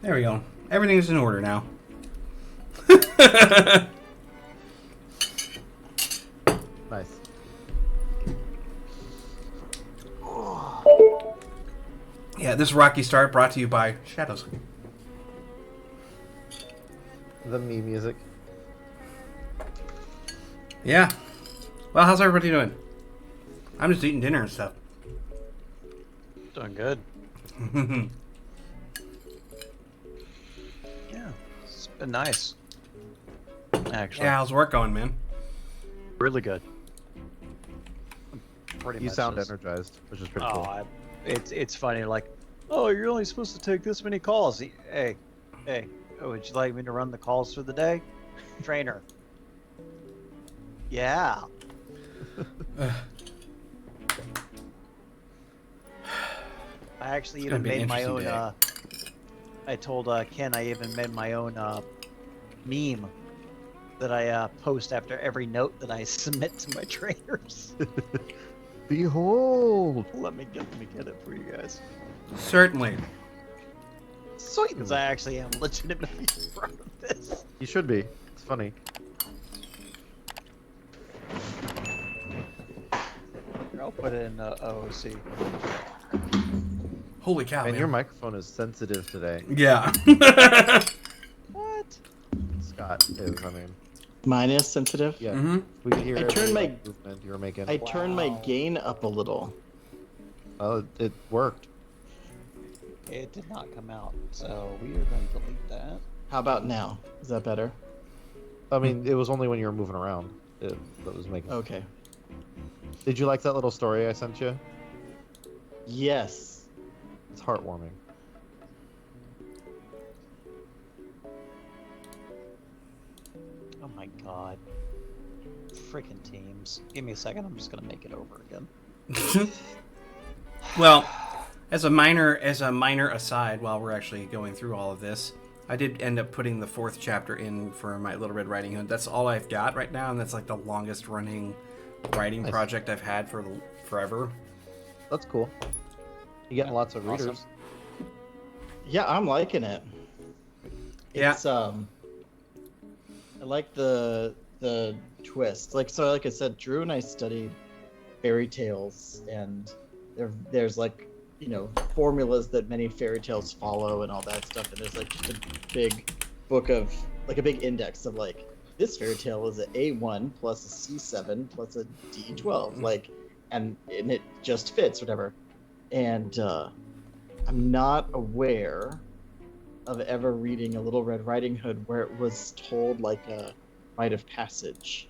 There we go. Everything's in order now. Nice. Yeah, this rocky start brought to you by Shadows. The me music. Yeah. Well, how's everybody doing? I'm just eating dinner and stuff. Doing good. Yeah, it's been nice. Actually, Yeah, how's work going, man? really good. Pretty You much sound just- energized, which is pretty Oh, cool. it's funny. Like, oh, you're only supposed to take this many calls. Hey, would you like me to run the calls for the day, trainer? Yeah. I actually It's gonna even be an made my interesting own. day. I told Ken I even made my own meme that I post after every note that I submit to my trainers. Behold! let me get it for you guys, Certainly. because I actually am legitimately proud of this. You should be. It's funny. Here, I'll put it in OOC. Holy cow, Man, man. your microphone is sensitive today. Yeah. What? Scott is, I mean. Mine is sensitive. Yeah. Mm-hmm. We can hear I every turned my- movement you were making. I turned my Wow. gain up a little. Oh, it worked. It did not come out, so we are going to delete that. How about now? Is that better? I mean, it was only when you were moving around that was making. Okay. Did you like that little story I sent you? Yes. It's heartwarming. Oh my god. Freaking Teams. Give me a second, I'm just going to make it over again. Well, as a minor aside, while we're actually going through all of this, I did end up putting the 4th chapter in for my Little Red Riding Hood. That's all I've got right now, and that's like the longest running writing Nice. project I've had for forever. That's cool. You getting lots of Awesome. readers. Yeah, I'm liking it. Yeah. It's I like the twist. Like I said, Drew and I studied fairy tales, and there's like, you know, formulas that many fairy tales follow and all that stuff, and there's like just a big book of like a big index of like, this fairy tale is a A1 plus a C7 plus a D12, like, and it just fits whatever. And I'm not aware of ever reading a Little Red Riding Hood where it was told like a rite of passage.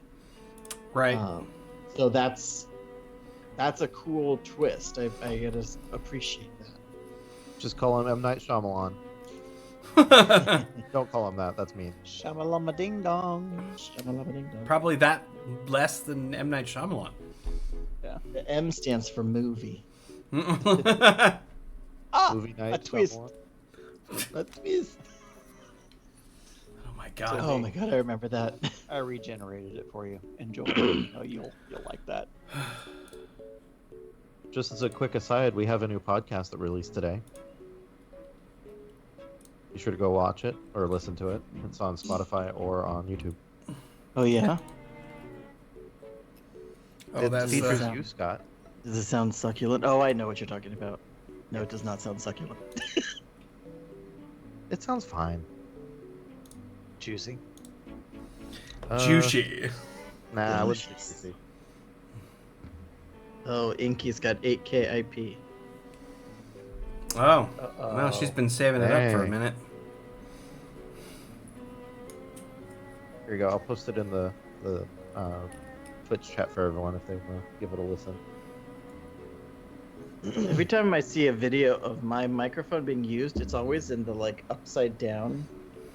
Right. So that's a cool twist. I gotta appreciate that. Just call him M. Night Shyamalan. Don't call him that. That's mean. Shamalama ding dong. Shamalama-ding-dong. Probably that less than M. Night Shyamalan. The M stands for movie. Ah! Movie night. a twist. Shyamalan. A twist. Oh my god. Oh my god, I remember that. I regenerated it for you. Enjoy. Oh, you'll like that. Just as a quick aside, we have a new podcast that released today. Be sure to go watch it or listen to it. It's on Spotify or on YouTube. Oh yeah? Oh, it that's features the- you, Scott. Does it sound succulent? Oh, I know what you're talking about. No, it does not sound succulent. It sounds fine. Juicy. juicy. Nah, I wouldn't say Delicious. juicy. Oh, Inky's got 8K IP. Oh. Uh-oh. Well, she's been saving it up for a Dang. minute. Here you go. I'll post it in the Twitch chat for everyone if they want to give it a listen. Every time I see a video of my microphone being used, it's always in the like upside down,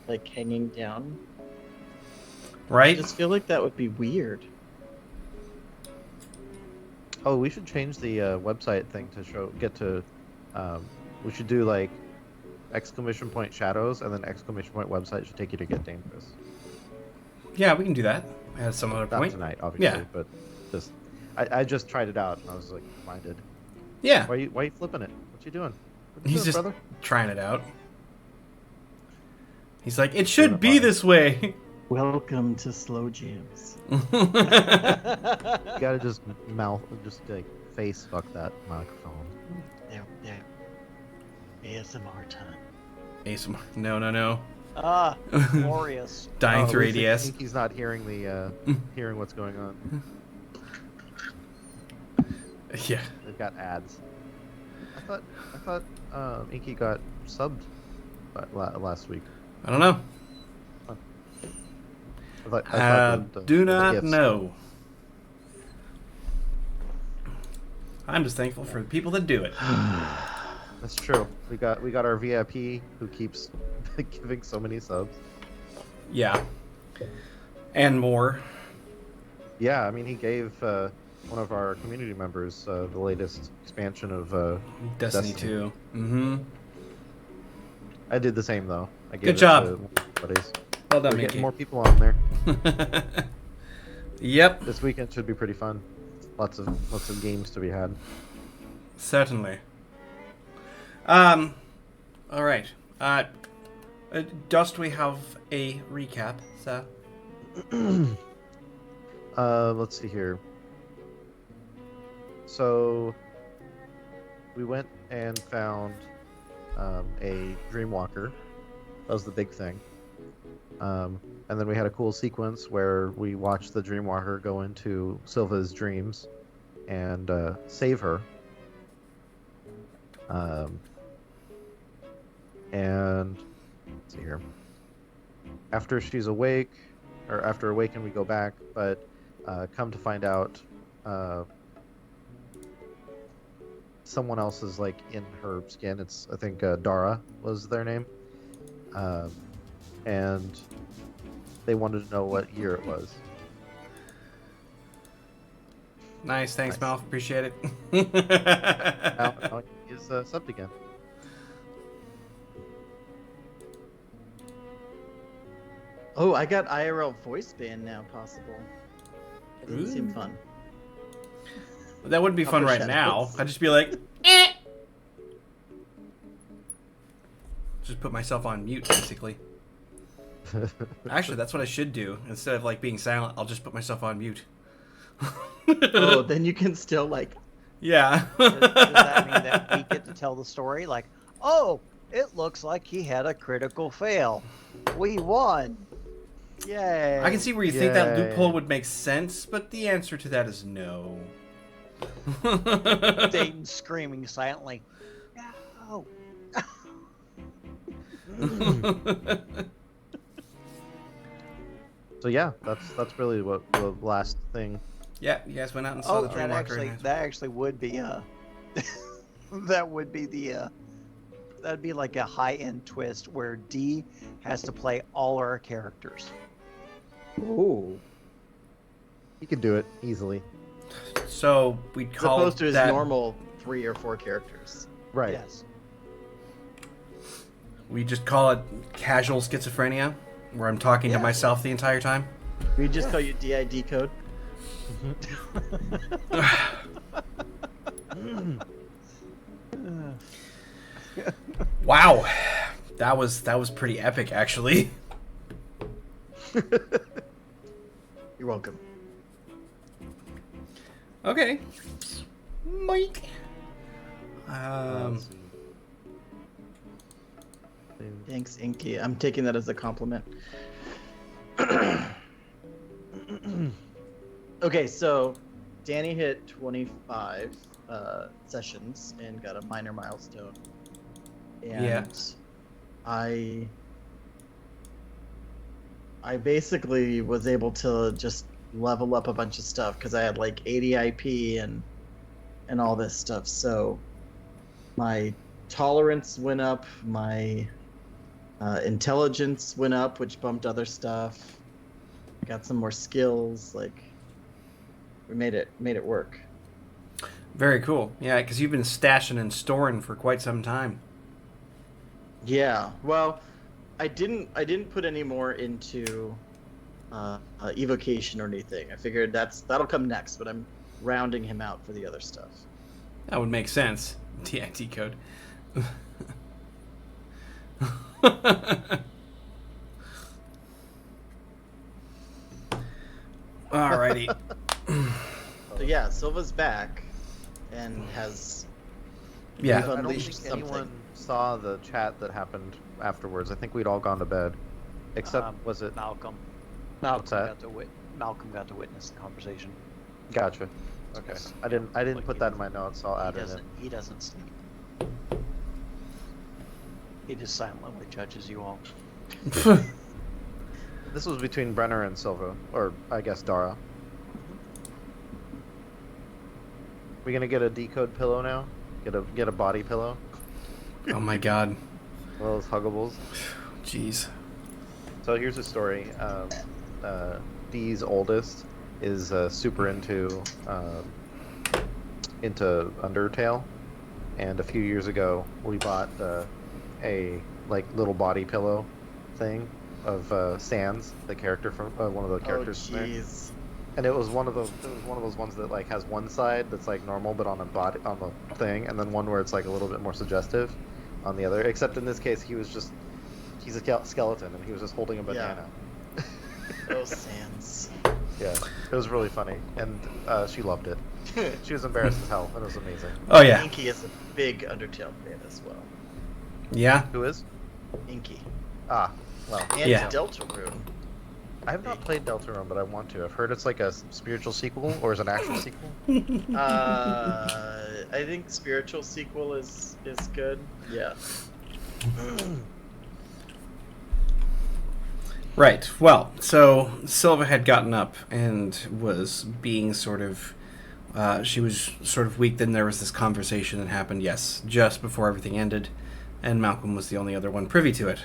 like hanging down. I Right? just feel like that would be weird. Oh, we should change the website thing to we should do like exclamation point shadows and then exclamation point website should take you to Get Dangerous. Yeah, we can do that at some other Not point. tonight, obviously, Yeah. but just I just tried it out and I was like minded. Yeah. Why you flipping it? What you doing? What you He's doing, just brother? trying it out. He's like, it should be this way. Welcome to Slow Jams. You gotta just like face fuck that microphone. There. ASMR time. ASMR. No. Ah, glorious. Dying through at least ADS. Inky's not hearing the hearing what's going on. Yeah. They've got ads. I thought Inky got subbed last week. I don't know. I thought that, Do the not gifts- know. I'm just thankful for the people that do it. That's true. We got our VIP who keeps giving so many subs. Yeah. And more. Yeah, I mean he gave one of our community members the latest expansion of Destiny 2. Mm-hmm. I did the same though. I gave Good it job. to one of my buddies. Well done, We're Mickey. getting more people on there. Yep. This weekend should be pretty fun. Lots of games to be had. Certainly. All right. Dost we have a recap, sir? Let's see here. So we went and found a Dreamwalker. That was the big thing. And then we had a cool sequence where we watched the Dreamwalker go into Sylva's dreams and save her. And let's see here. After she's awake, or after awakened, we go back, but come to find out, someone else is like in her skin. It's I think Dara was their name, and they wanted to know what year it was. Nice. Thanks, Nice. Malf. Appreciate it. Now he's subbed again. Oh, I got IRL voice ban now possible. It doesn't seem Ooh. fun. That wouldn't be fun Upper right now. shadows. I'd just be like, eh. Just put myself on mute, basically. Actually, that's what I should do. Instead of like being silent, I'll just put myself on mute. Oh, then you can still like. Yeah. Does that mean that we get to tell the story? Like, oh, it looks like he had a critical fail. We won. Yay. I can see where you think that Yay. loophole would make sense, but the answer to that is no. Dayton screaming silently. No. So yeah, that's really what the last thing. Yeah, you guys went out and saw Oh, the that Dreamwalker. actually would be that would be the that'd be like a high-end twist where D has to play all our characters. Ooh. You can do it easily. So we'd As call opposed to his that normal 3 or 4 characters. Right. Yes. we just call it casual schizophrenia, where I'm talking to Yeah. myself the entire time. We just call you DID code. Wow, that was pretty epic, actually. You're welcome. Okay, Mike. Let's see. Thanks, Inky. I'm taking that as a compliment. Okay, so Danny hit 25 sessions and got a minor milestone. And Yeah. I basically was able to just level up a bunch of stuff because I had like 80 IP and all this stuff. So my tolerance went up, my intelligence went up, which bumped other stuff. Got some more skills. Like we made it work. Very cool. Yeah, because you've been stashing and storing for quite some time. Yeah. Well, I didn't put any more into evocation or anything. I figured that'll come next, but I'm rounding him out for the other stuff. That would make sense. TIT code. Alrighty. So yeah, Silva's back and has Yeah. I don't unleashed think something. anyone saw the chat that happened afterwards. I think we'd all gone to bed. Except, was it... Malcolm? What's that? Malcolm got to witness the conversation. Gotcha. Okay. Yes. I didn't Like put he that in my notes. I'll add He it in. doesn't. He doesn't sleep. He just silently judges you all. This was between Brenner and Silva, or I guess Dara. We gonna get a decode pillow now? Get a body pillow? Oh my god. One of those huggables. Jeez. So here's a story. Dee's oldest is super into Undertale, and a few years ago we bought a like little body pillow thing of Sans, the character from one of the characters from there. Jeez. And it was one of those ones that like has one side that's like normal but on the thing, and then one where it's like a little bit more suggestive on the other. Except in this case, he's a skeleton, and he was just holding a banana. Oh, Sans. Yeah, it was really funny, and she loved it. She was embarrassed as hell. It was amazing. Oh yeah. Inky is a big Undertale fan as well. Yeah. Who is? Inky. Ah, well, And Yeah. Deltarune. I have not played Deltarune, but I want to. I've heard it's like a spiritual sequel, or is it an actual sequel? I think spiritual sequel is good. Yeah. Right. Well, so Silva had gotten up and was being sort of... she was sort of weak. Then there was this conversation that happened, yes, just before everything ended, and Malcolm was the only other one privy to it.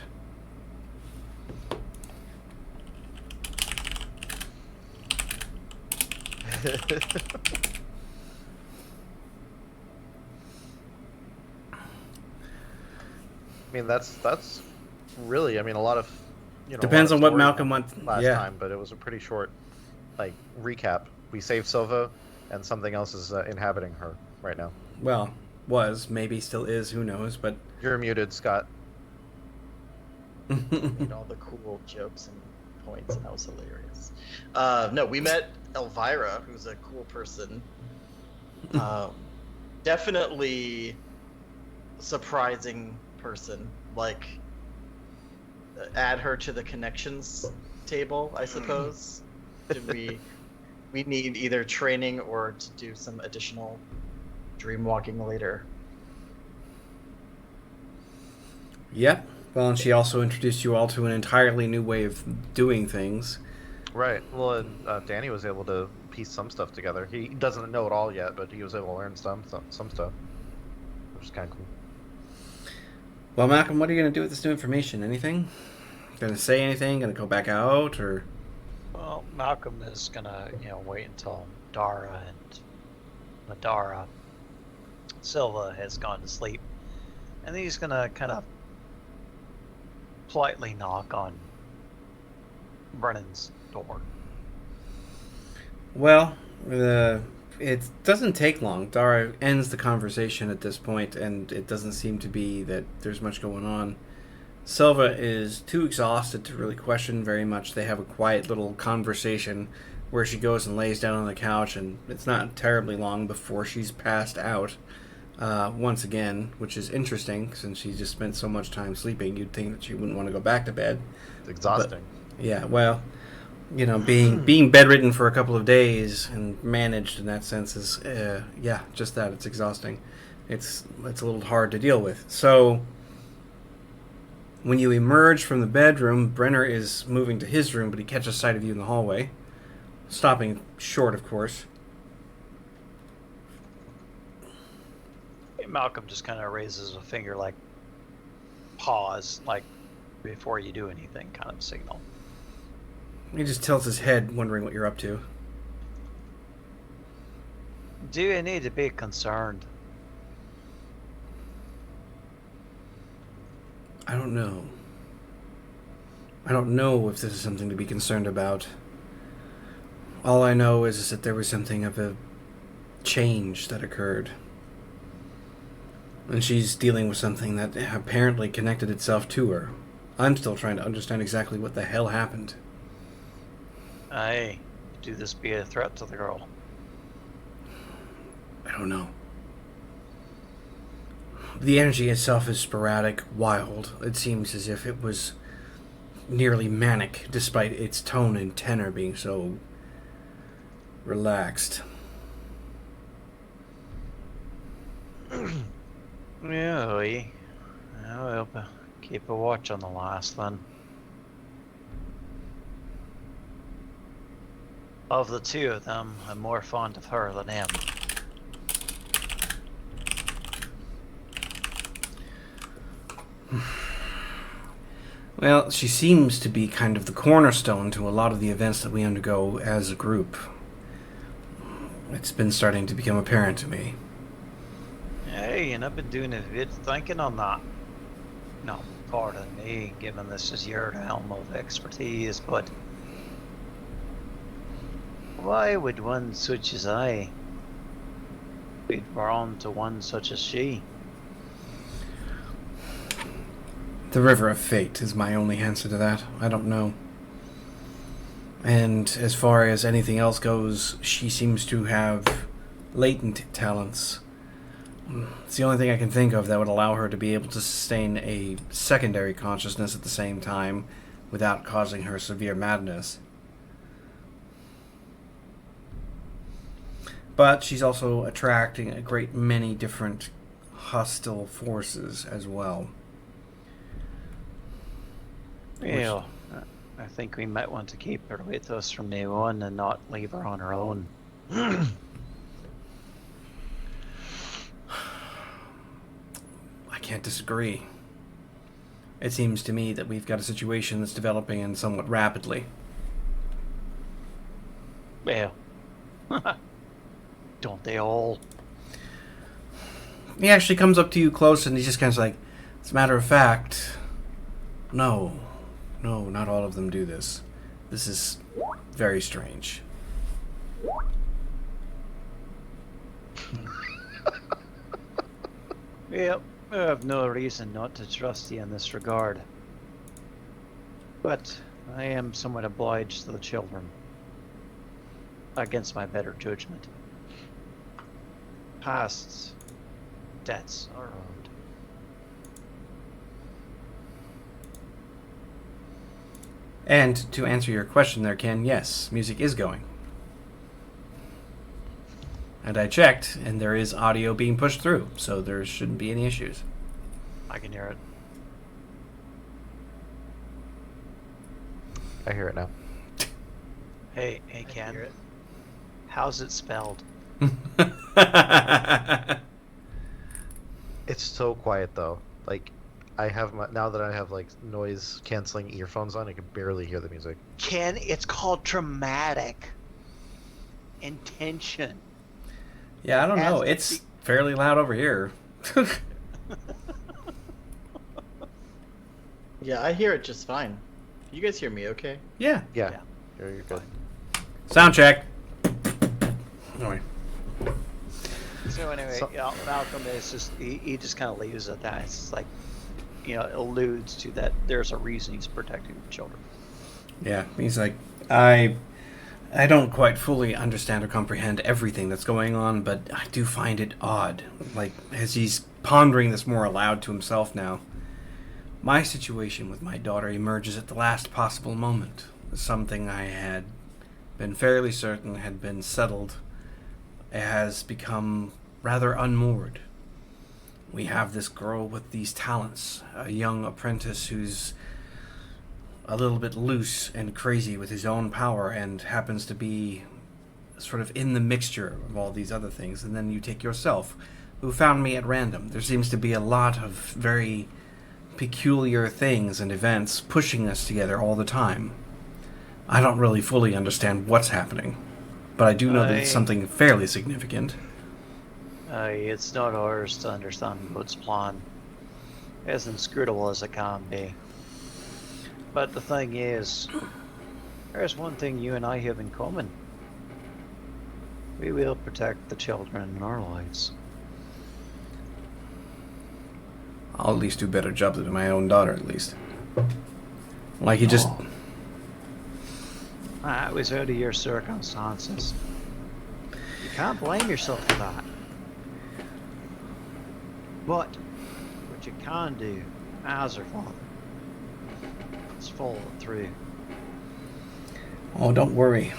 I mean, that's really, I mean, a lot of, Depends a lot on of what story Malcolm wants. last Yeah. time, but it was a pretty short, like, recap. We saved Silva, and something else is inhabiting her right now. Well, was, maybe still is, who knows, but... You're muted, Scott. Made all the cool jokes and points, and that was hilarious. No, we met Elvira, who's a cool person. Definitely surprising person. Like, add her to the connections table, I suppose. Did we need either training or to do some additional dream walking later? Yep. Well, and she also introduced you all to an entirely new way of doing things. Right. Well, and Danny was able to piece some stuff together. He doesn't know it all yet, but he was able to learn some stuff, which is kind of cool. Well, Malcolm, what are you going to do with this new information? Anything? Going to say anything? Going to go back out, or... Well, Malcolm is gonna, wait until Dara and Madara Silva has gone to sleep, and then he's gonna kind of politely knock on Brennan's door. Well, it doesn't take long. Dara ends the conversation at this point, and it doesn't seem to be that there's much going on. Silva is too exhausted to really question very much. They have a quiet little conversation where she goes and lays down on the couch, and it's not terribly long before she's passed out once again, which is interesting since she just spent so much time sleeping. You'd think that she wouldn't want to go back to bed. It's exhausting. But, yeah, well, being bedridden for a couple of days and managed in that sense is, just that. It's exhausting. It's a little hard to deal with. So... when you emerge from the bedroom, Brenner is moving to his room, but he catches sight of you in the hallway. Stopping short, of course. Malcolm just kind of raises a finger, like, pause, like, before you do anything, kind of signal. He just tilts his head, wondering what you're up to. Do you need to be concerned? I don't know. I don't know if this is something to be concerned about. All I know is that there was something of a change that occurred. And she's dealing with something that apparently connected itself to her. I'm still trying to understand exactly what the hell happened. Hey, do this be a threat to the girl? I don't know. The energy itself is sporadic, wild. It seems as if it was nearly manic, despite its tone and tenor being so relaxed. Yeah, well, keep a watch on the last then. Of the two of them, I'm more fond of her than him. Well, she seems to be kind of the cornerstone to a lot of the events that we undergo as a group. It's been starting to become apparent to me. Hey, and I've been doing a bit of thinking on that. No, pardon me, given this is your realm of expertise, but why would one such as I be drawn to one such as she? The River of Fate is my only answer to that. I don't know. And as far as anything else goes, she seems to have latent talents. It's the only thing I can think of that would allow her to be able to sustain a secondary consciousness at the same time without causing her severe madness. But she's also attracting a great many different hostile forces as well. Well, I think we might want to keep her with us from now on and not leave her on her own. I can't disagree. It seems to me that we've got a situation that's developing and somewhat rapidly. Well, don't they all? He actually comes up to you close and he's just kind of like, as a matter of fact, no, not all of them do this. This is very strange. Well, I have no reason not to trust you in this regard. But I am somewhat obliged to the children. Against my better judgment. Past debts are owed. And to answer your question there, Ken, yes, music is going. And I checked, and there is audio being pushed through, so there shouldn't be any issues. I can hear it. I hear it now. Hey, I can Ken. hear it. How's it spelled? It's so quiet though. Like, I have now that I have like noise canceling earphones on, I can barely hear the music. Ken, it's called dramatic intention. Yeah, I don't know. It's fairly loud over here. Yeah, I hear it just fine. You guys hear me okay? Yeah. Yeah, Yeah. you're good. Sound check. Anyway. So anyway, So- Malcolm is just he just kind of leaves it at that. It's just like, alludes to that there's a reason he's protecting the children. Yeah, he's like, I don't quite fully understand or comprehend everything that's going on, but I do find it odd. Like, as he's pondering this more aloud to himself now, my situation with my daughter emerges at the last possible moment. Something I had been fairly certain had been settled has become rather unmoored. We have this girl with these talents, a young apprentice who's a little bit loose and crazy with his own power and happens to be sort of in the mixture of all these other things. And then you take yourself, who found me at random. There seems to be a lot of very peculiar things and events pushing us together all the time. I don't really fully understand what's happening, but I do know that it's something fairly significant. It's not ours to understand God's plan. As inscrutable as it can be. But the thing is, there's one thing you and I have in common. We will protect the children in our lives. I'll at least do a better job than my own daughter, at least. Like, he just... That was out of your circumstances. You can't blame yourself for that. But what you can do as her father is follow it through. Oh, don't worry.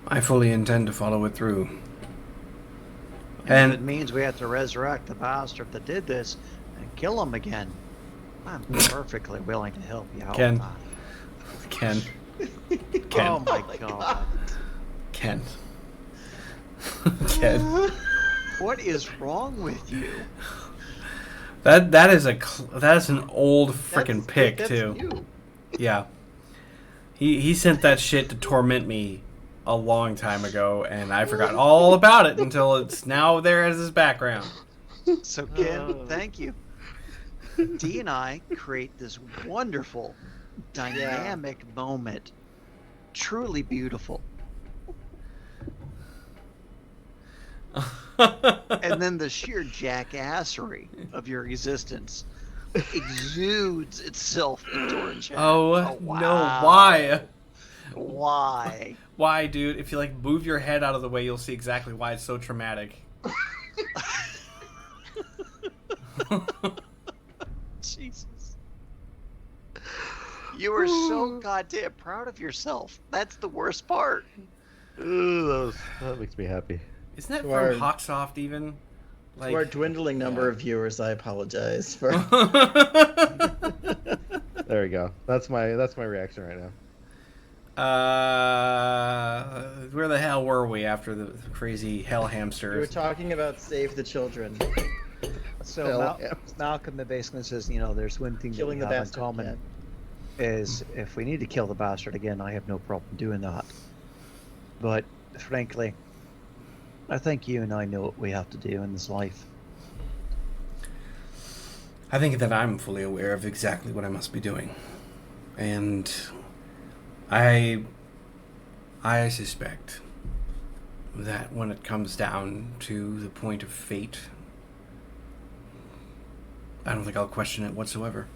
I fully intend to follow it through. And if it means we have to resurrect the bastard that did this and kill him again, I'm perfectly willing to help you out Ken. with that. Ken. Oh my god. Ken. Ken. What is wrong with you? That is an old freaking pic that's too. You. Yeah. He sent that shit to torment me a long time ago, and I forgot all about it until it's now there as his background. So Ken, thank you. Dee and I create this wonderful, dynamic moment. Truly beautiful. And then the sheer jackassery of your existence exudes itself into our chat. Oh, wow. no, why? Why? Why, dude? If you move your head out of the way, you'll see exactly why it's so traumatic. Jesus. You are so goddamn proud of yourself. That's the worst part. Ooh, that makes me happy. Isn't that To from our- Hawksoft even? To our dwindling number of viewers, I apologize for. There we go. That's my reaction right now. Where the hell were we after the crazy hell We were hamsters? talking about save the children. So Hell, Malcolm basically says, there's one thing Killing that the we have in bastard common cat. is if we need to kill the bastard again, I have no problem doing that. But frankly, I think you and I know what we have to do in this life. I think that I'm fully aware of exactly what I must be doing. And I suspect that when it comes down to the point of fate, I don't think I'll question it whatsoever.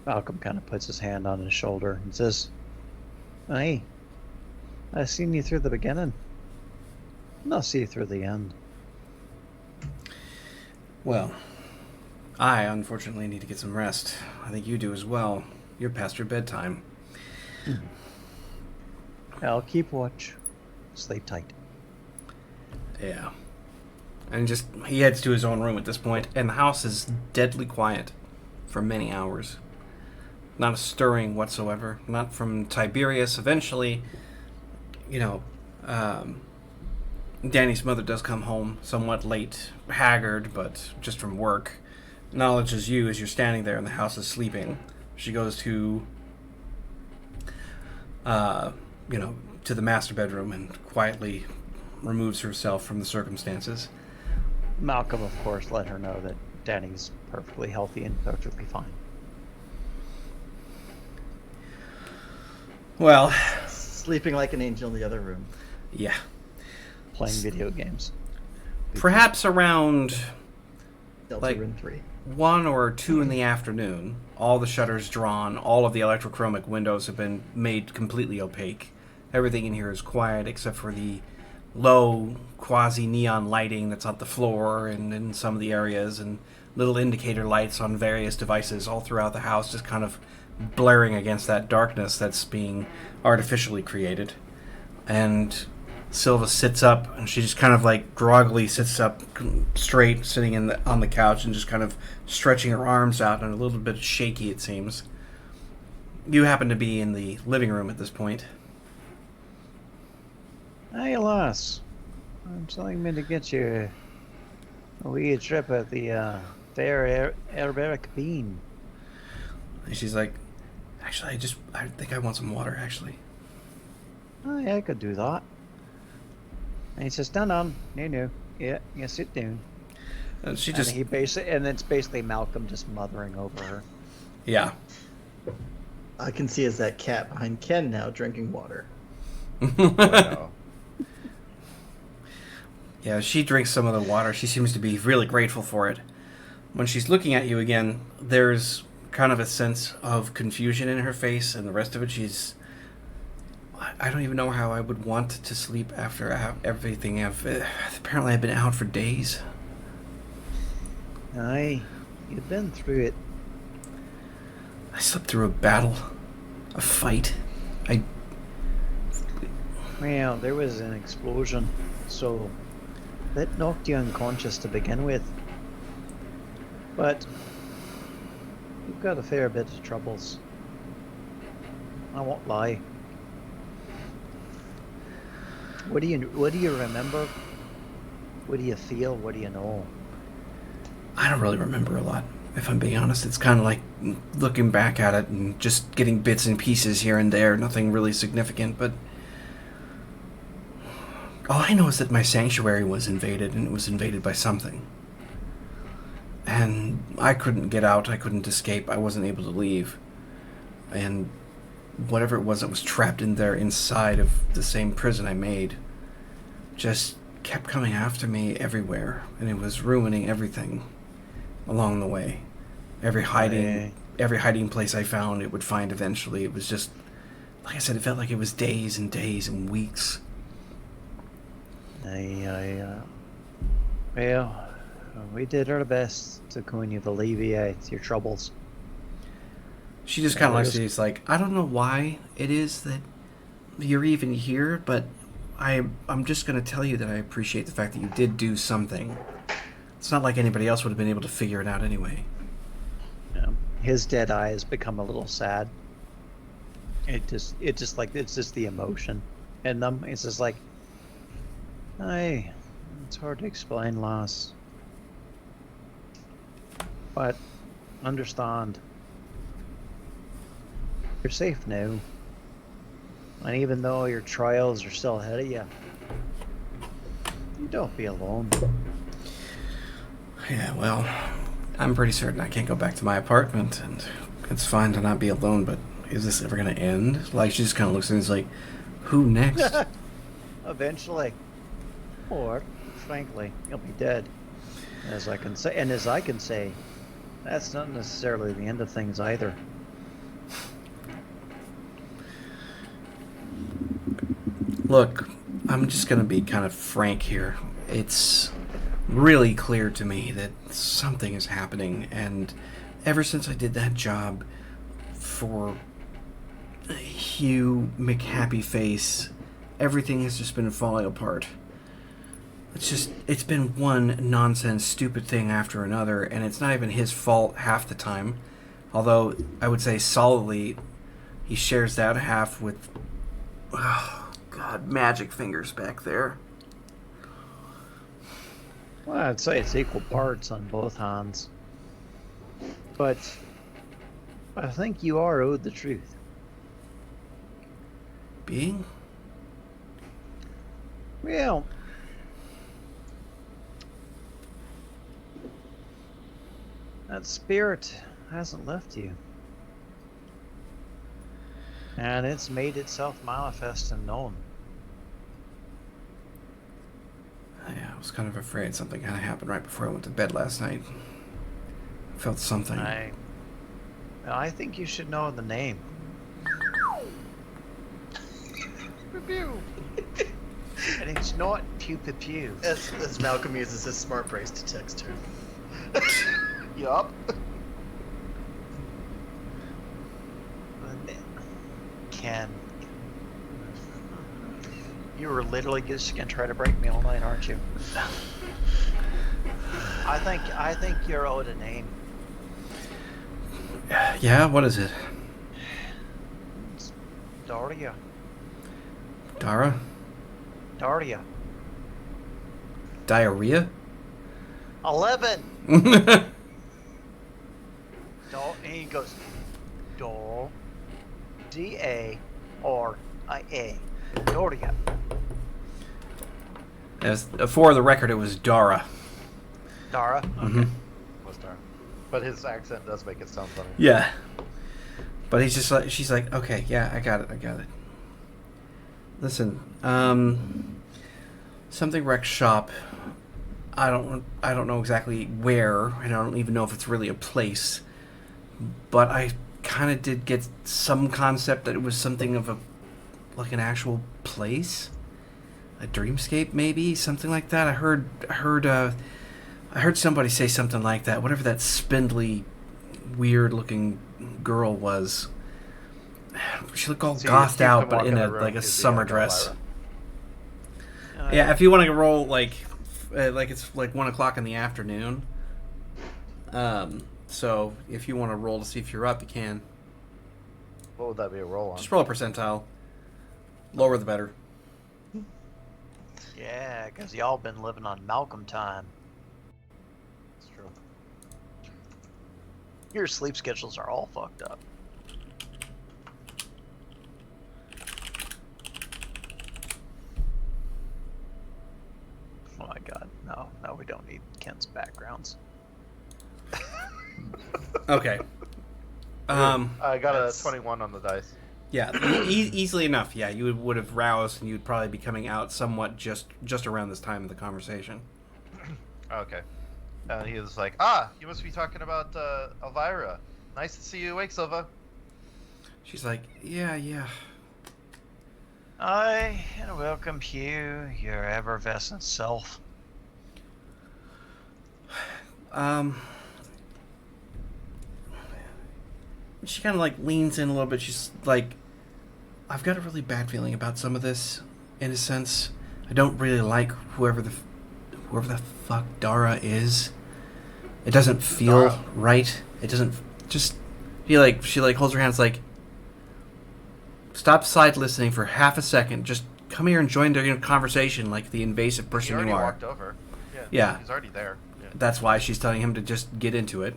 Malcolm kind of puts his hand on his shoulder and says, "Hey, I've seen you through the beginning. And I'll see you through the end." Well, I unfortunately need to get some rest. I think you do as well. You're past your bedtime. I'll keep watch. Sleep tight. Yeah. And he heads to his own room at this point, and the house is deadly quiet for many hours. Not a stirring whatsoever. Not from Tiberius. Eventually, Danny's mother does come home somewhat late, haggard, but just from work. Acknowledges you as you're standing there and the house is sleeping. She goes to, to the master bedroom and quietly removes herself from the circumstances. Malcolm, of course, let her know that Danny's perfectly healthy and perfectly fine. Well, Sleeping like an angel in the other room. yeah. Playing video games. Perhaps around Delta Rune 3. 1 or 2 in the afternoon, all the shutters drawn, all of the electrochromic windows have been made completely opaque. Everything in here is quiet except for the low quasi-neon lighting that's on the floor and in some of the areas, and little indicator lights on various devices all throughout the house, just kind of blaring against that darkness that's being artificially created. And Silva sits up, and she just kind of groggily sits up straight, sitting on the couch and just kind of stretching her arms out and a little bit shaky, it seems. You happen to be in the living room at this point. Hey, lass. I'm telling me to get you a wee trip at the fair Aerberic Bean. And she's like, actually, I think I want some water, actually. Oh, yeah, I could do that. And he says, no, yeah, sit down. And she And just, and it's basically Malcolm just mothering over her. yeah. I can see as that cat behind Ken now drinking water. Wow. Yeah, she drinks some of the water. She seems to be really grateful for it. When she's looking at you again, there's kind of a sense of confusion in her face, and the rest of it, she's I don't even know how I would want to sleep after everything. Apparently I've been out for days. Aye, you've been through it. I slept through a battle, a fight. Well, there was an explosion, so that knocked you unconscious to begin with. But you've got a fair bit of troubles. I won't lie. What do you remember? What do you feel? What do you know? I don't really remember a lot, if I'm being honest. It's kind of like looking back at it and just getting bits and pieces here and there. Nothing really significant, but all I know is that my sanctuary was invaded, and it was invaded by something. And I couldn't get out, I couldn't escape, I wasn't able to leave. And whatever it was that was trapped in there inside of the same prison I made just kept coming after me everywhere, and it was ruining everything along the way. Every hiding place I found, it would find eventually. It was just, like I said, it felt like it was days and days and weeks. Well, we did our best to kind of alleviate your troubles. She just kind of looks at you, it's like, I don't know why it is that you're even here, but I'm just going to tell you that I appreciate the fact that you did do something. It's not like anybody else would have been able to figure it out anyway. His dead eye has become a little sad. It's just the emotion in them. It's just like, hey, it's hard to explain loss. But understand, you're safe now. And even though your trials are still ahead of you, you don't be alone. Yeah, well, I'm pretty certain I can't go back to my apartment, and it's fine to not be alone, but is this ever going to end? Like, she just kind of looks at me and is like, who next? Eventually. Or, frankly, you'll be dead. As I can say, that's not necessarily the end of things either. Look, I'm just going to be kind of frank here. It's really clear to me that something is happening, and ever since I did that job for Hugh McHappyface, everything has just been falling apart. It's been one nonsense, stupid thing after another, and it's not even his fault half the time. Although, I would say solidly, he shares that half with, oh, God, magic fingers back there. Well, I'd say it's equal parts on both hands. But I think you are owed the truth. Being? Well, that spirit hasn't left you. And it's made itself manifest and known. Yeah, I was kind of afraid something kind of happened right before I went to bed last night. I felt something. I think you should know the name. Pew. And it's not pew pew pew. As Malcolm uses his smart brace to text her. Yup. Ken, you were literally just gonna try to break me all night, aren't you? I think you're owed a name. Yeah, what is it? It's Daria. Dara? Daria. Diarrhea? 11. And he goes, D-A-R-I-A. Daria. As for the record, it was Dara. Dara? Mm-hmm. Was Dara. But his accent does make it sound funny. Yeah. But he's just like, she's like, okay, yeah, I got it. Listen, something wrecked shop. I don't know exactly where, and I don't even know if it's really a place. But I kind of did get some concept that it was something of like an actual place, a dreamscape, maybe something like that. I heard somebody say something like that. Whatever that spindly, weird-looking girl was. She looked all So gothed you out, can but walk in the a room, like a you'd be summer like dress. Elvira. Yeah, if you want to roll like it's like 1:00 in the afternoon. So if you want to roll to see if you're up, you can. What would that be a roll on? Just roll a percentile. Lower the better. Yeah, because y'all been living on Malcolm time. That's true. Your sleep schedules are all fucked up. Oh my god, no, we don't need Ken's backgrounds. Okay. I got That's- a 21 on the dice. Yeah, easily enough. Yeah, you would have roused, and you'd probably be coming out somewhat just around this time of the conversation. Okay. And he was like, you must be talking about Elvira. Nice to see you awake, Silva. She's like, yeah. Aye, and welcome Hugh, your effervescent self. She kind of like leans in a little bit. She's like, I've got a really bad feeling about some of this. In a sense, I don't really like whoever the fuck Dara is. It doesn't feel Dara? right. It doesn't just. She holds her hands like. Stop side listening for half a second. Just come here and join the conversation like the invasive He person already you are. walked over. Yeah. He's already there. Yeah. That's why she's telling him to just get into it.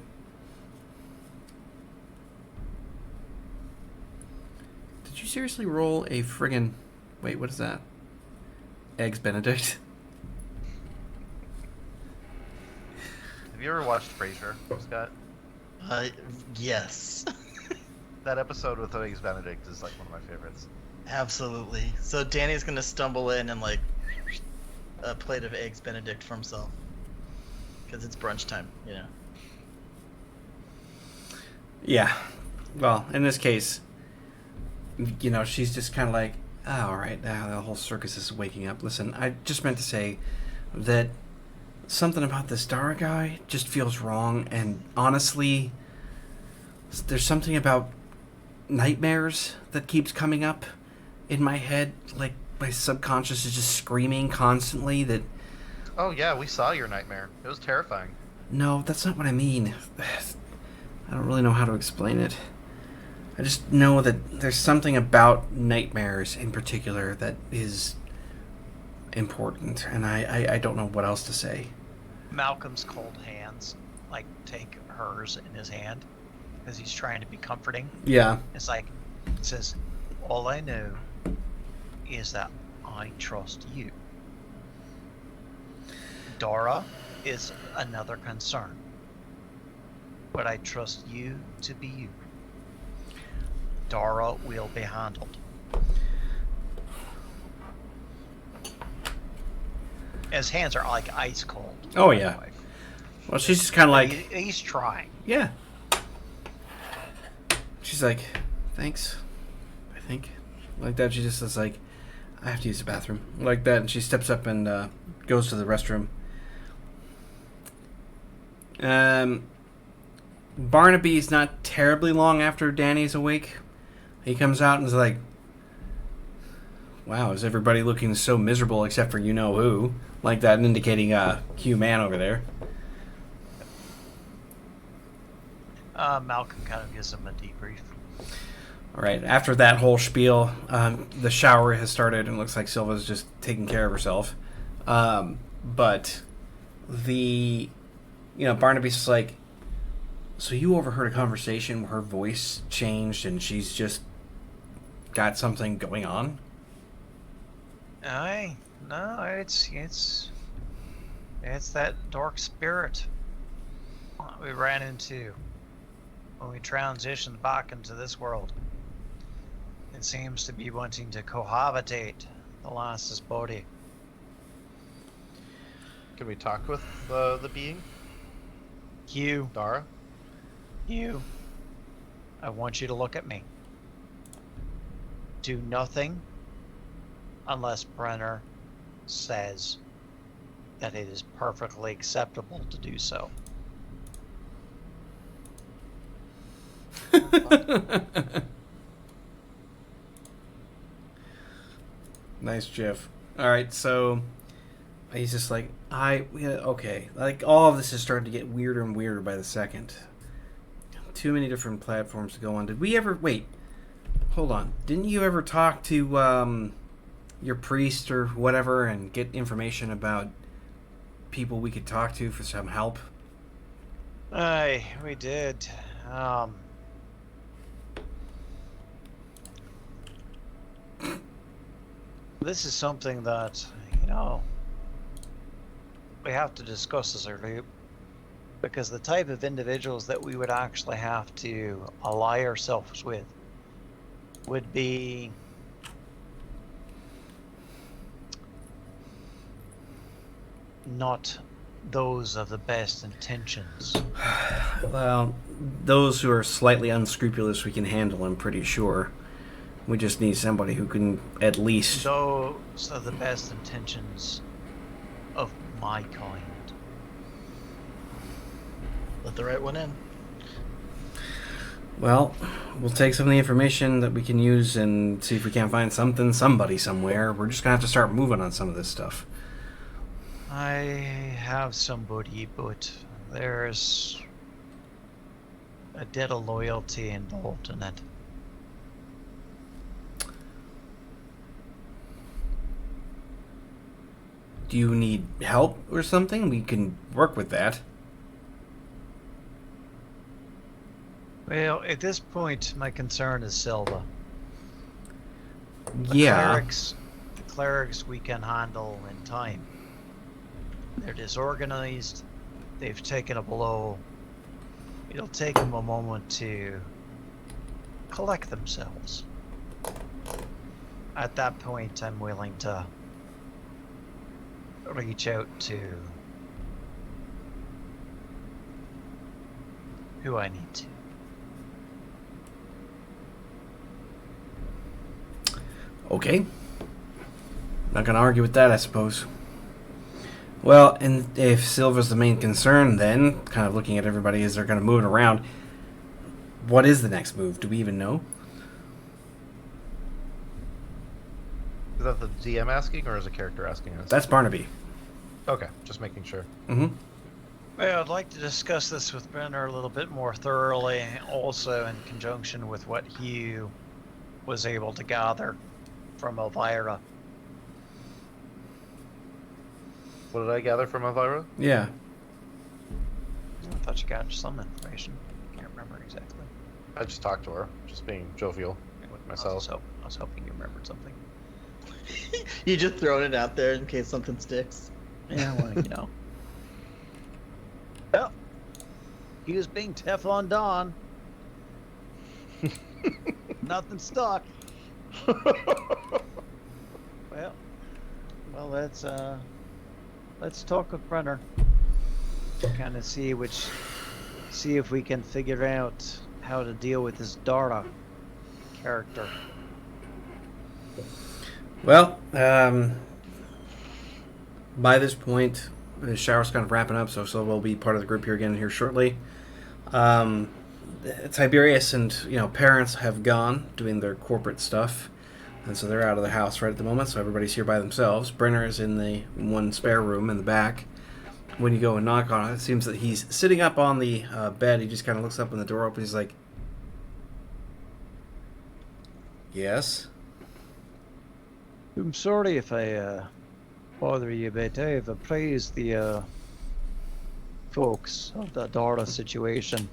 Did you seriously roll a friggin'... Wait, what is that? Eggs Benedict? Have you ever watched Frasier, Scott? Yes. That episode with Eggs Benedict is like one of my favorites. Absolutely. So Danny's gonna stumble in and like a plate of eggs Benedict for himself. Because it's brunch time, you know. Yeah. Well, in this case, she's just kind of like, oh, all right, now the whole circus is waking up. Listen, I just meant to say that something about this Dara guy just feels wrong, and honestly, there's something about nightmares that keeps coming up in my head. Like, my subconscious is just screaming constantly that... Oh yeah, we saw your nightmare. It was terrifying. No, that's not what I mean. I don't really know how to explain it. I just know that there's something about nightmares in particular that is important, and I don't know what else to say. Malcolm's cold hands, like, take hers in his hand, because he's trying to be comforting. Yeah. It's like, it says, all I know is that I trust you. Dara is another concern, but I trust you to be you. Dara will be handled. His hands are like ice cold. Oh, by the yeah. way. Well, she's just kind of like... He's trying. Yeah. She's like, thanks, I think. Like that, she just is like, I have to use the bathroom. Like that, and she steps up and goes to the restroom. Barnaby's not terribly long after Danny's awake. He comes out and is like, wow, is everybody looking so miserable except for you-know-who? Like that, indicating Hugh Man over there. Malcolm kind of gives him a debrief. All right. After that whole spiel, the shower has started, and it looks like Silva's just taking care of herself. But Barnaby's just like, so you overheard a conversation where her voice changed, and she's just got something going on? No, it's that dark spirit we ran into when we transitioned back into this world. It seems to be wanting to cohabitate the last's body. Can we talk with the being? Hugh, Dara? I want you to look at me. Do nothing unless Brenner says that it is perfectly acceptable to do so. Nice, Jeff. All right, so he's just like, okay. Like, all of this is starting to get weirder and weirder by the second. Too many different platforms to go on. Did we ever... Wait. Hold on. Didn't you ever talk to your priest or whatever and get information about people we could talk to for some help? Aye, we did. This is something that, we have to discuss as a group, because the type of individuals that we would actually have to ally ourselves with would be not those of the best intentions. Well, those who are slightly unscrupulous we can handle, I'm pretty sure. We just need somebody who can at least... Those are the best intentions of my kind. Let the right one in. Well, we'll take some of the information that we can use and see if we can't find somebody somewhere. We're just going to have to start moving on some of this stuff. I have somebody, but there's a debt of loyalty involved in it. Do you need help or something? We can work with that. Well, at this point, my concern is Silva. Yeah. The clerics we can handle in time. They're disorganized. They've taken a blow. It'll take them a moment to collect themselves. At that point, I'm willing to reach out to who I need to. Okay. Not gonna argue with that, I suppose. Well, and if Silva's the main concern, then, kind of looking at everybody as they're kind of moving around, what is the next move? Do we even know? Is that the DM asking, or is a character asking us? That's Barnaby. Okay, just making sure. Mm-hmm. Well, I'd like to discuss this with Brenner a little bit more thoroughly, also in conjunction with what Hugh was able to gather from Elvira. What did I gather from Elvira? Yeah. I thought you got some information. Can't remember exactly. I just talked to her, just being jovial with myself. I was hoping you remembered something. You just throwing it out there in case something sticks. Yeah, well, Well, he was being Teflon Don. Nothing stuck. Well, let's talk with Brenner. Kind of see if we can figure out how to deal with this Dara character. Well, by this point, the shower's kind of wrapping up, so we'll be part of the group here again here shortly. Tiberius and parents have gone doing their corporate stuff, and so they're out of the house right at the moment. So everybody's here by themselves. Brenner is in the one spare room in the back. When you go and knock on it, it seems that he's sitting up on the bed. He just kind of looks up when the door opens. He's like, "Yes." I'm sorry if I bother you, but I've appraised the folks of the Dara situation.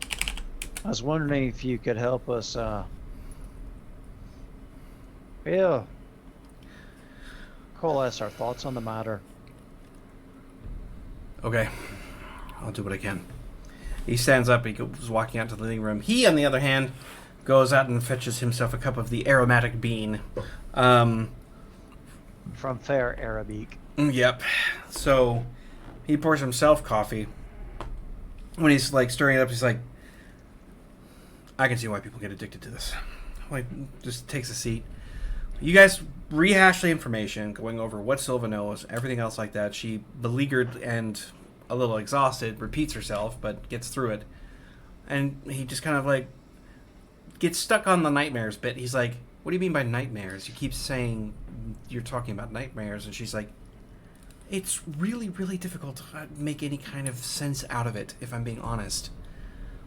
I was wondering if you could help us, coalesce our thoughts on the matter. Okay, I'll do what I can. He stands up. He goes walking out to the living room. He, on the other hand, goes out and fetches himself a cup of the aromatic bean. From Fair Arabic. Yep. So he pours himself coffee. When he's like stirring it up, he's like, "I can see why people get addicted to this." Like, just takes a seat, You guys rehash the information, going over what Silva knows, everything else like that. She, beleaguered and a little exhausted, repeats herself, but gets through it. And he just kind of like gets stuck on the nightmares bit. He's like, what do you mean by nightmares? You keep saying you're talking about nightmares. And she's like, it's really, really difficult to make any kind of sense out of it, if I'm being honest.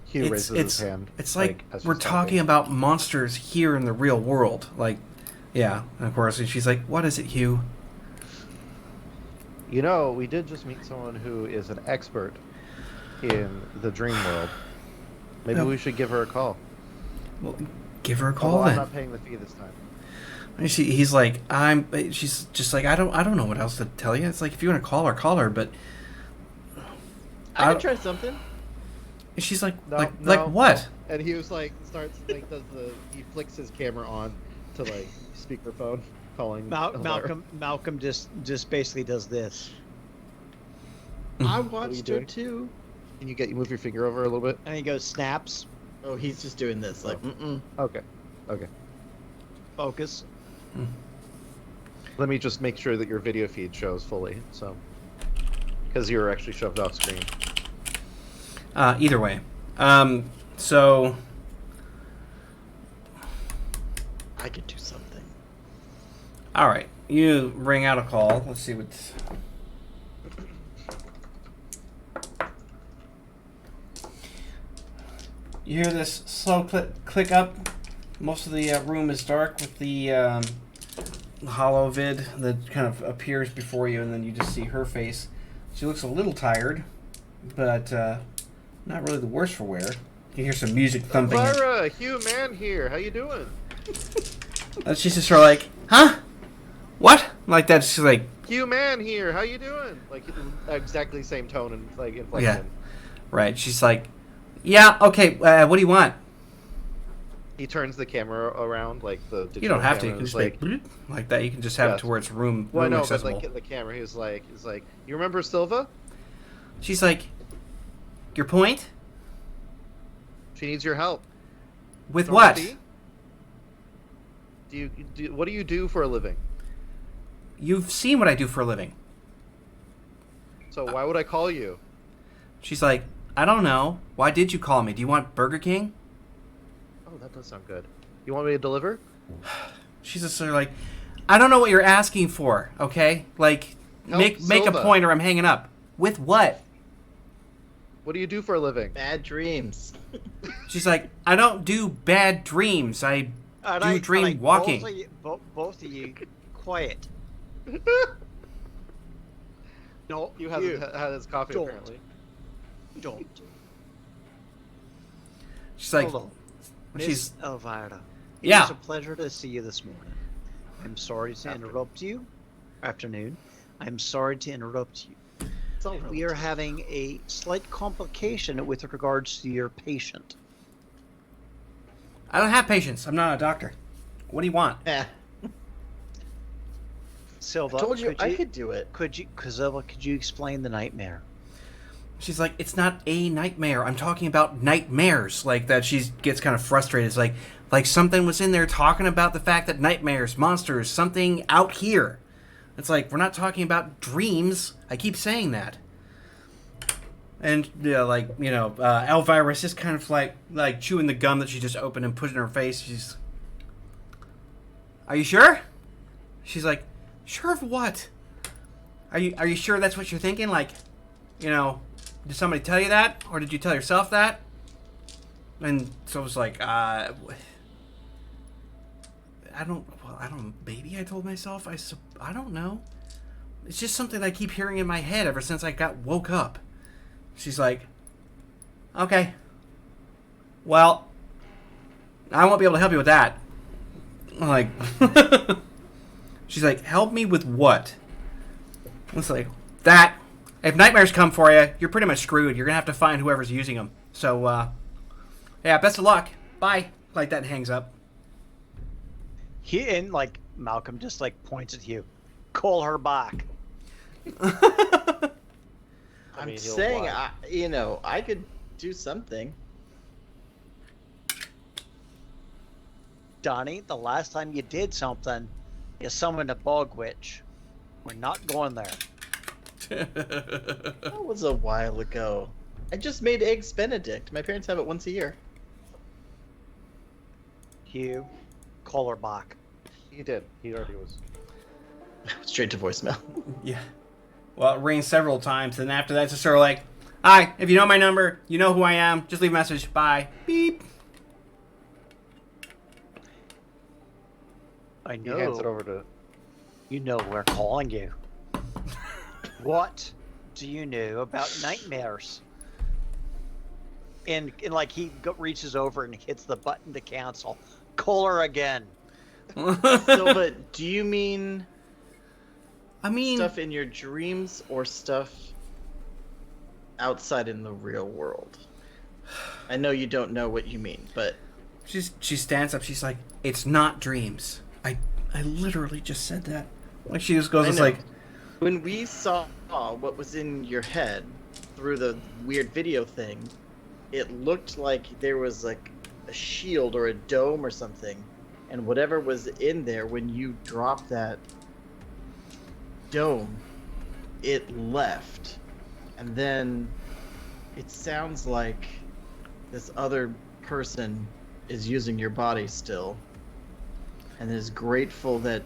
Hugh raises his hand. It's like as we're she's talking about monsters here in the real world. Like, yeah, and of course, and she's like, what is it, Hugh? You know, we did just meet someone who is an expert in the dream world. Maybe No. we should give her a call. Well, give her a call Although I'm then. not paying the fee this time. And he's like, she's just like, I don't know what else to tell you. It's like, if you want to call her, but I can try something. and she's like, No, like what? And he was like, he flicks his camera on to like speakerphone, calling Elvira. Malcolm just basically does this, I are you watched her doing? too. Can you move your finger over a little bit? and he goes snaps, Oh, he's just doing this. Like, Okay. focus. Let me just make sure that your video feed shows fully, so because you're actually shoved off screen. Either way, so I could do something. all right, you ring out a call. Let's see what's. You hear this slow click up. Most of the room is dark with the hollow vid that kind of appears before you, and then you just see her face. She looks a little tired, but not really the worse for wear. You hear some music thumping. Elvira, Hugh, man here. How you doing? And she's just sort of like, huh? What? Like that. She's like, Hugh, man here. How you doing? Like exactly the same tone and like inflection. yeah, right. She's like, yeah, okay. What do you want? He turns the camera around, like the. You don't have to. You camera, can just like, like that. You can just have it Yes. to where it's room Well, no, but accessible. like the camera, he's like, you remember Silva? She's like, your point? She needs your help. With Don't what? she? What do you do for a living? You've seen what I do for a living. So why would I call you? She's like, I don't know. Why did you call me? Do you want Burger King? Oh, that does sound good. You want me to deliver? She's just sort of like, I don't know what you're asking for, okay? Like, Help make a Silva. point or I'm hanging up. With what? What do you do for a living? Bad dreams. She's like, I don't do bad dreams. I do dream walking. Both of you, quiet. No, You haven't had his coffee Don't. apparently. Don't. She's like, Hold on. she's Miss Elvira. It Yeah. was a pleasure to see you this morning. I'm sorry to interrupt you. Afternoon. I'm sorry to interrupt you. It's all We are having a slight complication with regards to your patient. I don't have patience. I'm not a doctor. What do you want? Eh, Silva, I told you could I could do it. Silva, could you explain the nightmare? She's like, it's not a nightmare. I'm talking about nightmares. Like that. She gets kind of frustrated. It's like something was in there talking about the fact that nightmares, monsters, something out here. It's like, we're not talking about dreams. I keep saying that. And yeah, like, you know, Elvira's just kind of like chewing the gum that she just opened and put in her face. She's, are you sure? She's like, sure of what? Are you sure that's what you're thinking? Like, you know, did somebody tell you that, or did you tell yourself that? And so it was like, I don't, maybe I told myself. I don't know. It's just something I keep hearing in my head ever since I woke up. She's like, okay. Well, I won't be able to help you with that. I'm like, she's like, help me with what? It's like, that. If nightmares come for you, you're pretty much screwed. You're going to have to find whoever's using them. So, yeah, best of luck. Bye. Like that and hangs up. He and like Malcolm just like points at you. Call her back. I'm mean, he'll saying, lie. I could do something. Donnie, the last time you did something, You summoned a bog witch. We're not going there. That was a while ago. I just made eggs Benedict. My parents have it once a year. Hugh, call her back. He did. He already was. Straight to voicemail. Yeah. Well, it rings several times, and after that, it's just sort of like, hi, if you know my number, you know who I am, just leave a message. Bye. Beep. I He hands it know. over to. You know we're calling you. What do you know about nightmares? And like he reaches over and hits the button to cancel. Call her again. So, but do you mean I mean, stuff in your dreams or stuff outside in the real world? I know you don't know what you mean, but she stands up. She's like, it's not dreams. I literally just said that. Like she just goes, I it's know. like, when we saw what was in your head through the weird video thing, it looked like there was like a shield or a dome or something, and whatever was in there when you dropped that dome, it left. And then it sounds like this other person is using your body still and is grateful that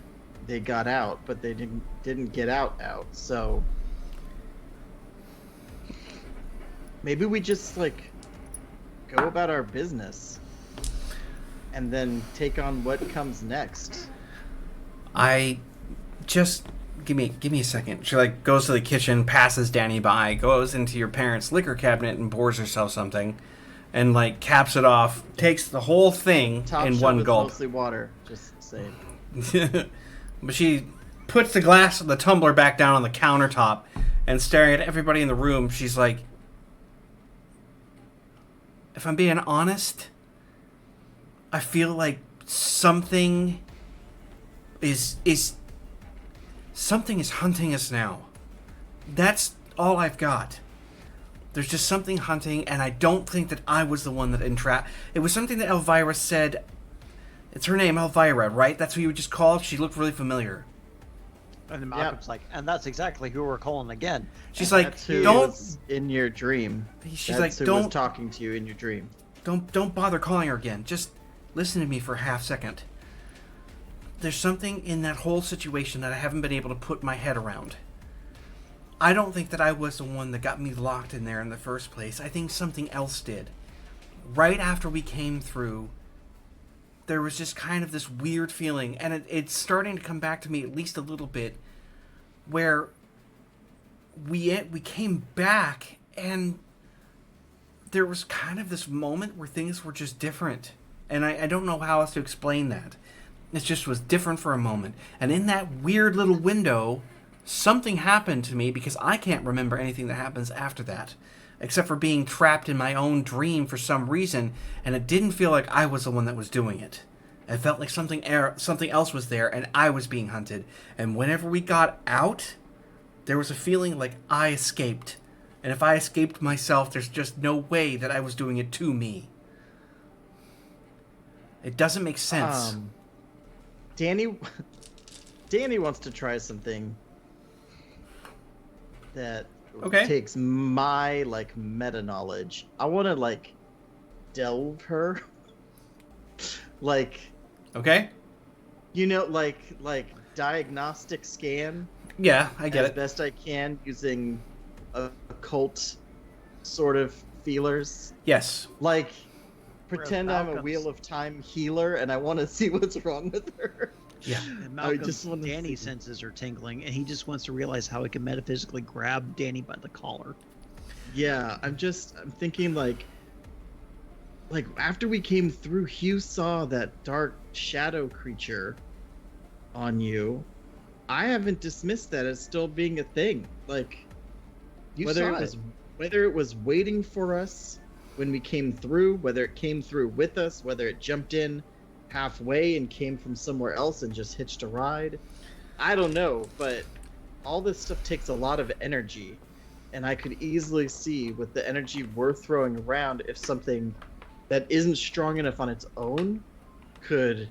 they got out, but they didn't get out. So maybe we just like go about our business and then take on what comes next. I just give me a second. She like goes to the kitchen, passes Danny by, goes into your parents' liquor cabinet and pours herself something, and like caps it off, takes the whole thing Top in shelf, one it's gulp. mostly water, just saying. But she puts the glass of the tumbler back down on the countertop and staring at everybody in the room, she's like, if I'm being honest, I feel like something is hunting us now. That's all I've got. There's just something hunting, and I don't think that I was the one that entrapped. It was something that Elvira said. It's her name, Elvira, right? That's who you would just call? She looked really familiar. And then Malcolm's like, and that's exactly who we're calling again. She's like, That's who don't. was in your dream. She's That's like, who was don't. talking to you in your dream. Don't bother calling her again. Just listen to me for a half second. There's something in that whole situation that I haven't been able to put my head around. I don't think that I was the one that got me locked in there in the first place. I think something else did. Right after we came through, there was just kind of this weird feeling, and it's starting to come back to me at least a little bit, where we came back, and there was kind of this moment where things were just different. And I don't know how else to explain that. It just was different for a moment. And in that weird little window, something happened to me, because I can't remember anything that happens after that, except for being trapped in my own dream for some reason, and it didn't feel like I was the one that was doing it. It felt like something else was there, and I was being hunted. And whenever we got out, there was a feeling like I escaped. And if I escaped myself, there's just no way that I was doing it to me. It doesn't make sense. Danny wants to try something that Okay. takes my like meta knowledge. I want to like delve her, like, Okay? you know, like diagnostic scan Yeah, I get as it. best I can using occult sort of feelers. Yes. Like, pretend I'm a Malcolm's- Wheel of Time healer and I want to see what's wrong with her. Yeah. And I Malcolm's just wanna Danny see. senses are tingling, and he just wants to realize how he can metaphysically grab Danny by the collar. Yeah, I'm thinking like after we came through, Hugh saw that dark shadow creature on you. I haven't dismissed that as still being a thing. Like, You whether saw whether it was waiting for us when we came through, whether it came through with us, whether it jumped in halfway and came from somewhere else and just hitched a ride, I don't know. But all this stuff takes a lot of energy, and I could easily see with the energy we're throwing around, if something that isn't strong enough on its own could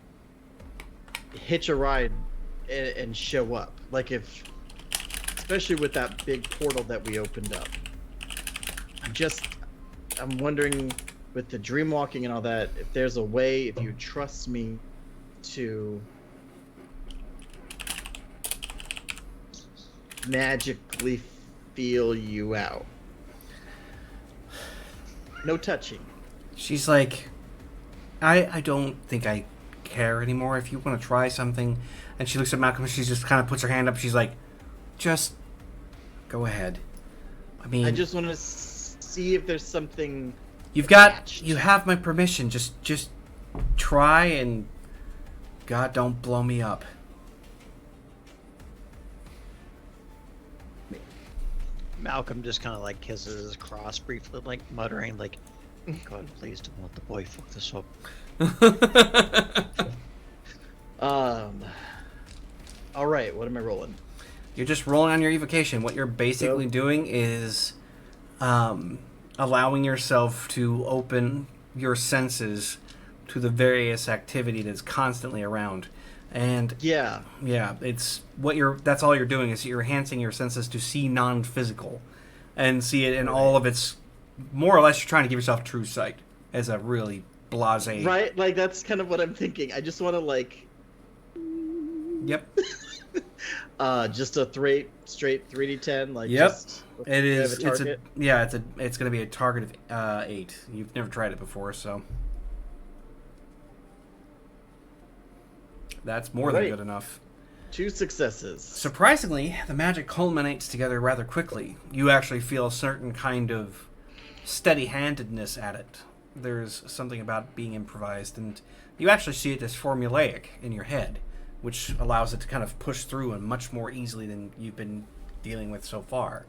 hitch a ride and show up. Like if, especially with that big portal that we opened up. I'm wondering with the dream walking and all that, if there's a way, if you trust me to magically feel you out. No touching. She's like, I don't think I care anymore. If you want to try something. And she looks at Malcolm and she just kind of puts her hand up. She's like, just go ahead. I mean, I just want to see if there's something. You have my permission. Just try and God, don't blow me up. Malcolm just kind of like kisses his cross briefly, like muttering, like, "God, please don't let the boy fuck this up." All right, what am I rolling? You're just rolling on your evocation. What you're basically doing is allowing yourself to open your senses to the various activity that's constantly around. And yeah, it's that's all you're doing is you're enhancing your senses to see non-physical and see it in all of its, more or less you're trying to give yourself true sight as a really blasé. Right, like that's kind of what I'm thinking. I just want to like Yep. Just a straight 3d10 like Yep. just It is a target? it's going to be a target of 8. You've never tried it before, so that's more than good enough. 2 successes. Surprisingly, the magic culminates together rather quickly. You actually feel a certain kind of steady-handedness at it. There's something about being improvised, and you actually see it as formulaic in your head, which allows it to kind of push through and much more easily than you've been dealing with so far.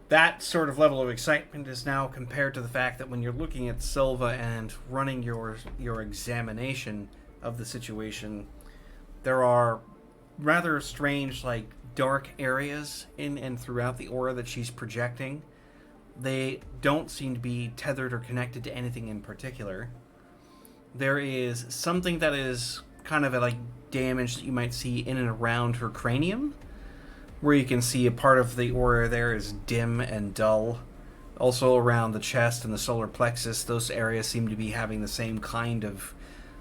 That sort of level of excitement is now compared to the fact that when you're looking at Silva and running your examination of the situation, there are rather strange, like, dark areas in and throughout the aura that she's projecting. They don't seem to be tethered or connected to anything in particular. There is something that is kind of a, like, damage that you might see in and around her cranium, where you can see a part of the aura there is dim and dull. Also around the chest and the solar plexus, those areas seem to be having the same kind of...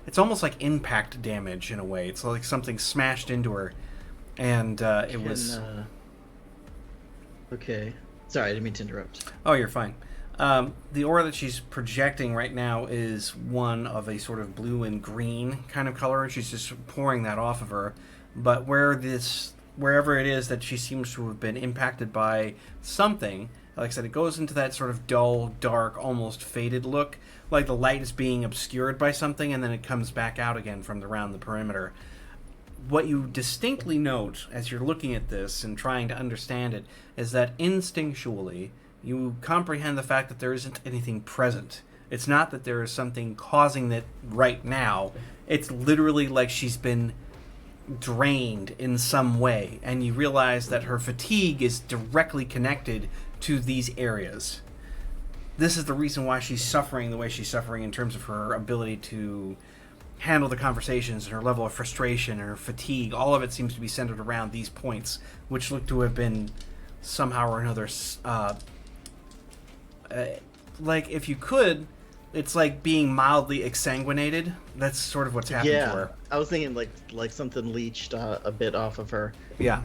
It's almost like impact damage in a way. It's like something smashed into her, and it was... Okay. Sorry, I didn't mean to interrupt. Oh, you're fine. The aura that she's projecting right now is one of a sort of blue and green kind of color, and she's just pouring that off of her. But wherever it is that she seems to have been impacted by something, like I said, it goes into that sort of dull, dark, almost faded look, like the light is being obscured by something, and then it comes back out again from around the perimeter. What you distinctly note as you're looking at this and trying to understand it is that instinctually you comprehend the fact that there isn't anything present. It's not that there is something causing it right now. It's literally like she's been drained in some way, and you realize that her fatigue is directly connected to these areas. This is the reason why she's suffering the way she's suffering in terms of her ability to handle the conversations and her level of frustration and her fatigue. All of it seems to be centered around these points, which look to have been somehow or another like, if you could, it's like being mildly exsanguinated. That's sort of what's happened to her. I was thinking like something leached a bit off of her. Yeah.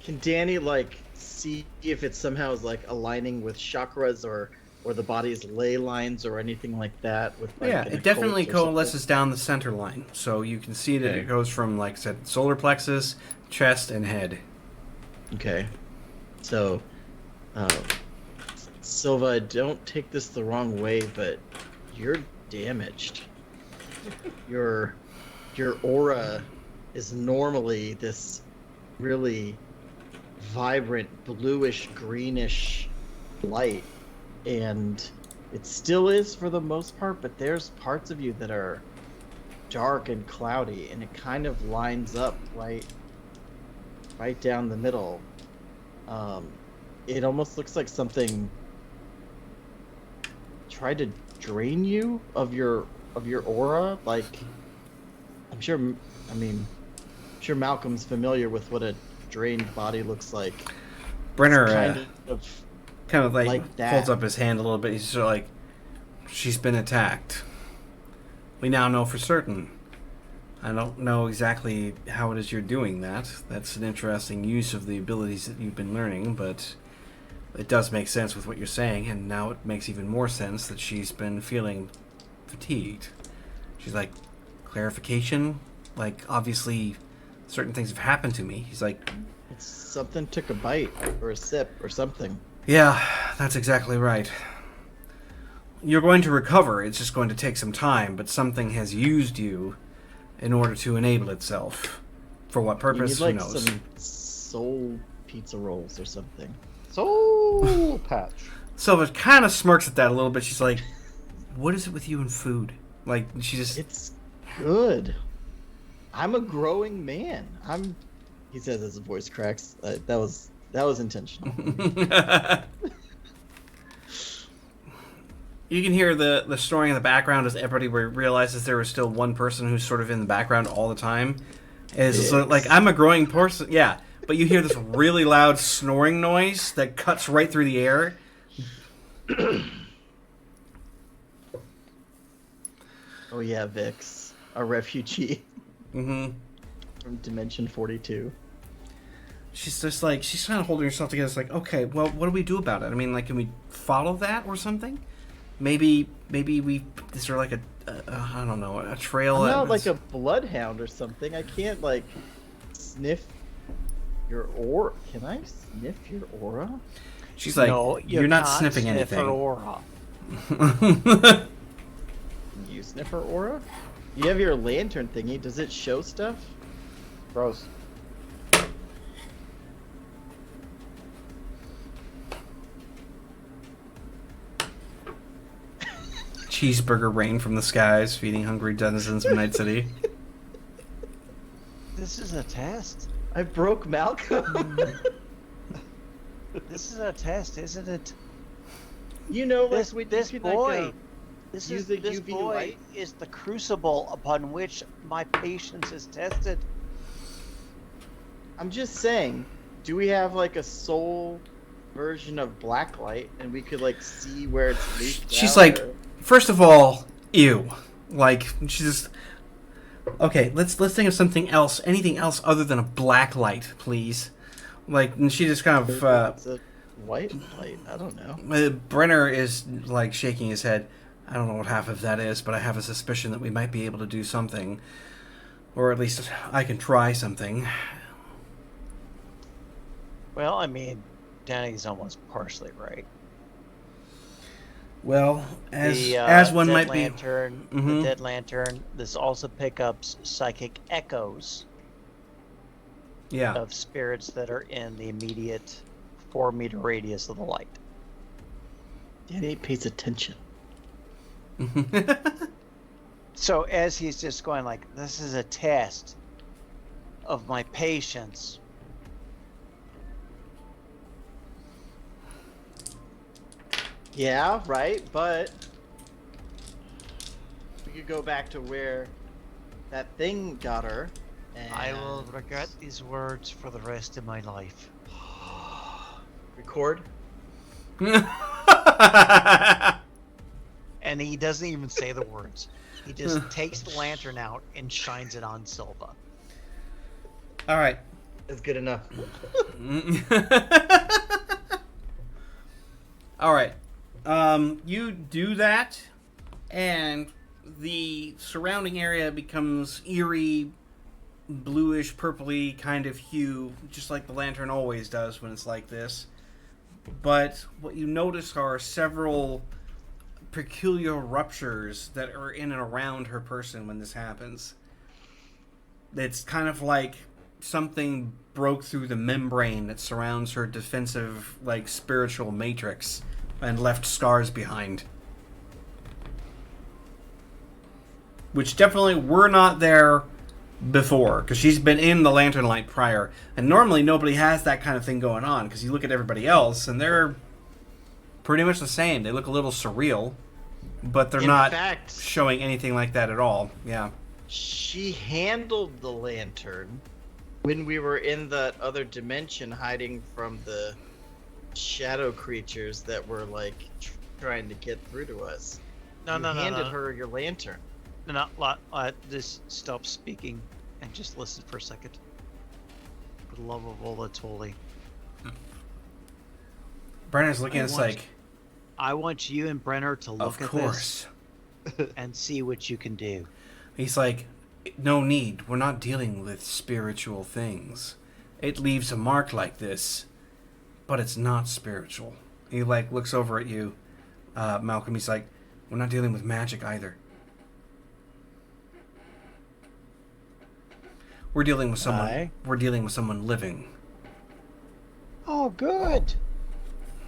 Can Danny like see if it somehow is like aligning with chakras or the body's ley lines or anything like that? With like, it definitely coalesces down the center line, so you can see that it goes from, like I said, solar plexus, chest, and head. Okay. So, Silva, don't take this the wrong way, but you're damaged. Your aura is normally this really vibrant bluish greenish light, and it still is for the most part, but there's parts of you that are dark and cloudy, and it kind of lines up right down the middle. It almost looks like something tried to drain you of your of your aura? Like, I'm sure. I mean, I'm sure Malcolm's familiar with what a drained body looks like. Brenner It's kind of like that. holds up his hand a little bit. He's sort of like, she's been attacked. We now know for certain. I don't know exactly how it is you're doing that. That's an interesting use of the abilities that you've been learning, but it does make sense with what you're saying, and now it makes even more sense that she's been feeling fatigued. She's like, clarification? Like, obviously, certain things have happened to me. He's like, It's something took a bite or a sip or something. yeah, that's exactly right. You're going to recover. It's just going to take some time, but something has used you in order to enable itself. For what purpose? You need, like, Who knows? some soul pizza rolls or something. Soul patch. Silva kind of smirks at that a little bit. She's like, what is it with you and food? Like, she just... It's good. I'm a growing man. He says as his voice cracks. That was intentional. You can hear the snoring in the background as everybody realizes there was still one person who's sort of in the background all the time. Is like, I'm a growing person. Yeah, but you hear this really loud snoring noise that cuts right through the air. Oh yeah, Vix, a refugee Mm-hmm. from Dimension 42. She's just like, she's kind of holding herself together. It's like, okay, well, what do we do about it? I mean, like, can we follow that or something? Maybe we, is there like I don't know, a trail? I'm not like a bloodhound or something. I can't like sniff your aura. Can I sniff your aura? She's like, no, you're not can't sniffing sniff anything. her aura. You sniff her aura? You have your lantern thingy. Does it show stuff? Gross. Cheeseburger rain from the skies, feeding hungry denizens of Night City. This is a test. I broke Malcolm. This is a test, isn't it? You know, like This, we this could, boy, like, this use is the this UV boy light. is the crucible upon which my patience is tested. I'm just saying, do we have like a soul version of blacklight, and we could like see where it's leaked She's out, like, or- first of all, ew. Like, she's just... Okay, let's think of something else. Anything else other than a black light, please. Like, and she just kind of... it's a white light. I don't know. Brenner is, like, shaking his head. I don't know what half of that is, but I have a suspicion that we might be able to do something. Or at least I can try something. Well, I mean, Danny's almost partially right. Well, as one Dead might Lantern, Mhm. The Dead Lantern, this also picks up psychic echoes be... Yeah. of spirits that are in the immediate 4-meter radius of the light. Danny pays attention. So as he's just going like, this is a test of my patience. Yeah, right, but we could go back to where that thing got her. And I will regret these words for the rest of my life. record. And he doesn't even say the words. He just takes the lantern out and shines it on Silva. All right. That's good enough. All right. You do that, and the surrounding area becomes eerie, bluish, purpley kind of hue, just like the lantern always does when it's like this. But what you notice are several peculiar ruptures that are in and around her person when this happens. It's kind of like something broke through the membrane that surrounds her defensive, like, spiritual matrix and left scars behind. Which definitely were not there before, because she's been in the lantern light prior. And normally nobody has that kind of thing going on, because you look at everybody else and they're pretty much the same. They look a little surreal. but they're In not fact, showing anything like that at all. Yeah. she handled the lantern when we were in that other dimension hiding from the shadow creatures that were like trying to get through to us. No, You no, no, handed no. her your lantern. No, just stop speaking and just listen for a second. For the love of all that's holy. Brenner's looking at us like, I want you and Brenner to look of at course. this and see what you can do. He's like, no need. We're not dealing with spiritual things. It leaves a mark like this, but it's not spiritual. He like looks over at you, Malcolm. He's like, we're not dealing with magic either. We're dealing with someone. Aye. We're dealing with someone living. Oh, good.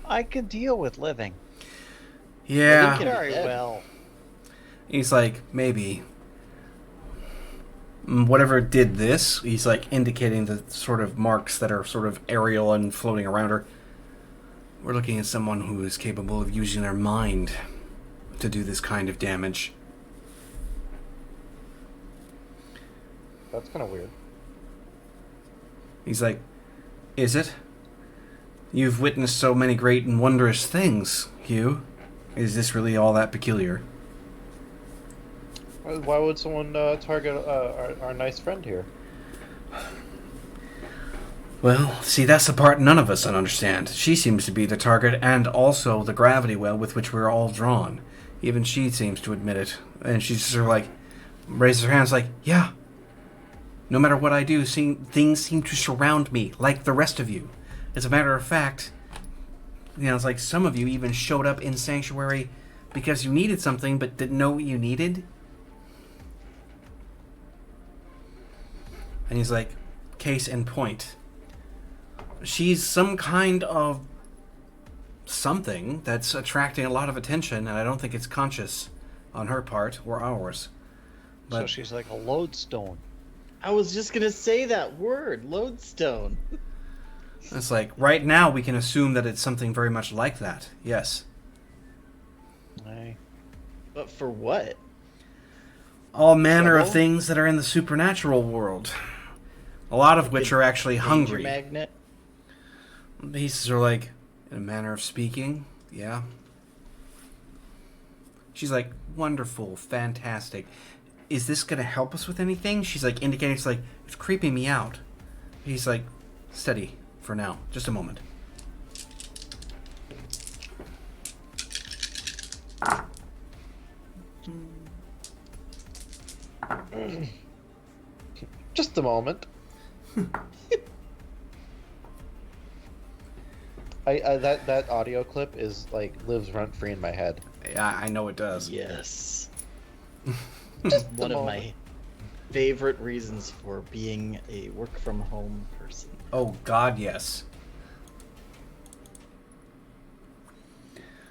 I can deal with living. Yeah. Can be Very dead. well. He's like, maybe. Whatever did this, he's like indicating the sort of marks that are sort of aerial and floating around her. We're looking at someone who is capable of using their mind to do this kind of damage. That's kind of weird. He's like, is it? You've witnessed so many great and wondrous things, Hugh. Is this really all that peculiar? Why would someone target our nice friend here? Well, see, that's the part none of us understand. She seems to be the target and also the gravity well with which we're all drawn. Even she seems to admit it. And she's sort of like, raises her hands like, yeah. No matter what I do, things seem to surround me, like the rest of you. As a matter of fact, it's like some of you even showed up in Sanctuary because you needed something but didn't know what you needed. And he's like, case in point. She's some kind of something that's attracting a lot of attention, and I don't think it's conscious on her part or ours. So she's like a lodestone. I was just gonna say that word, lodestone. It's like, right now we can assume that it's something very much like that, yes. Aye. But for what? All manner of Trouble? things that are in the supernatural world. A lot of which are actually Danger hungry. magnet. These are like, in a manner of speaking, yeah. She's like, wonderful, fantastic. Is this going to help us with anything? She's like indicating, it's like, it's creeping me out. He's like, steady for now. Just a moment. Just a moment. That audio clip is like lives rent free in my head. Yeah, I know it does. Yes. Just a One of moment. my favorite reasons for being a work from home person. Oh, God, yes.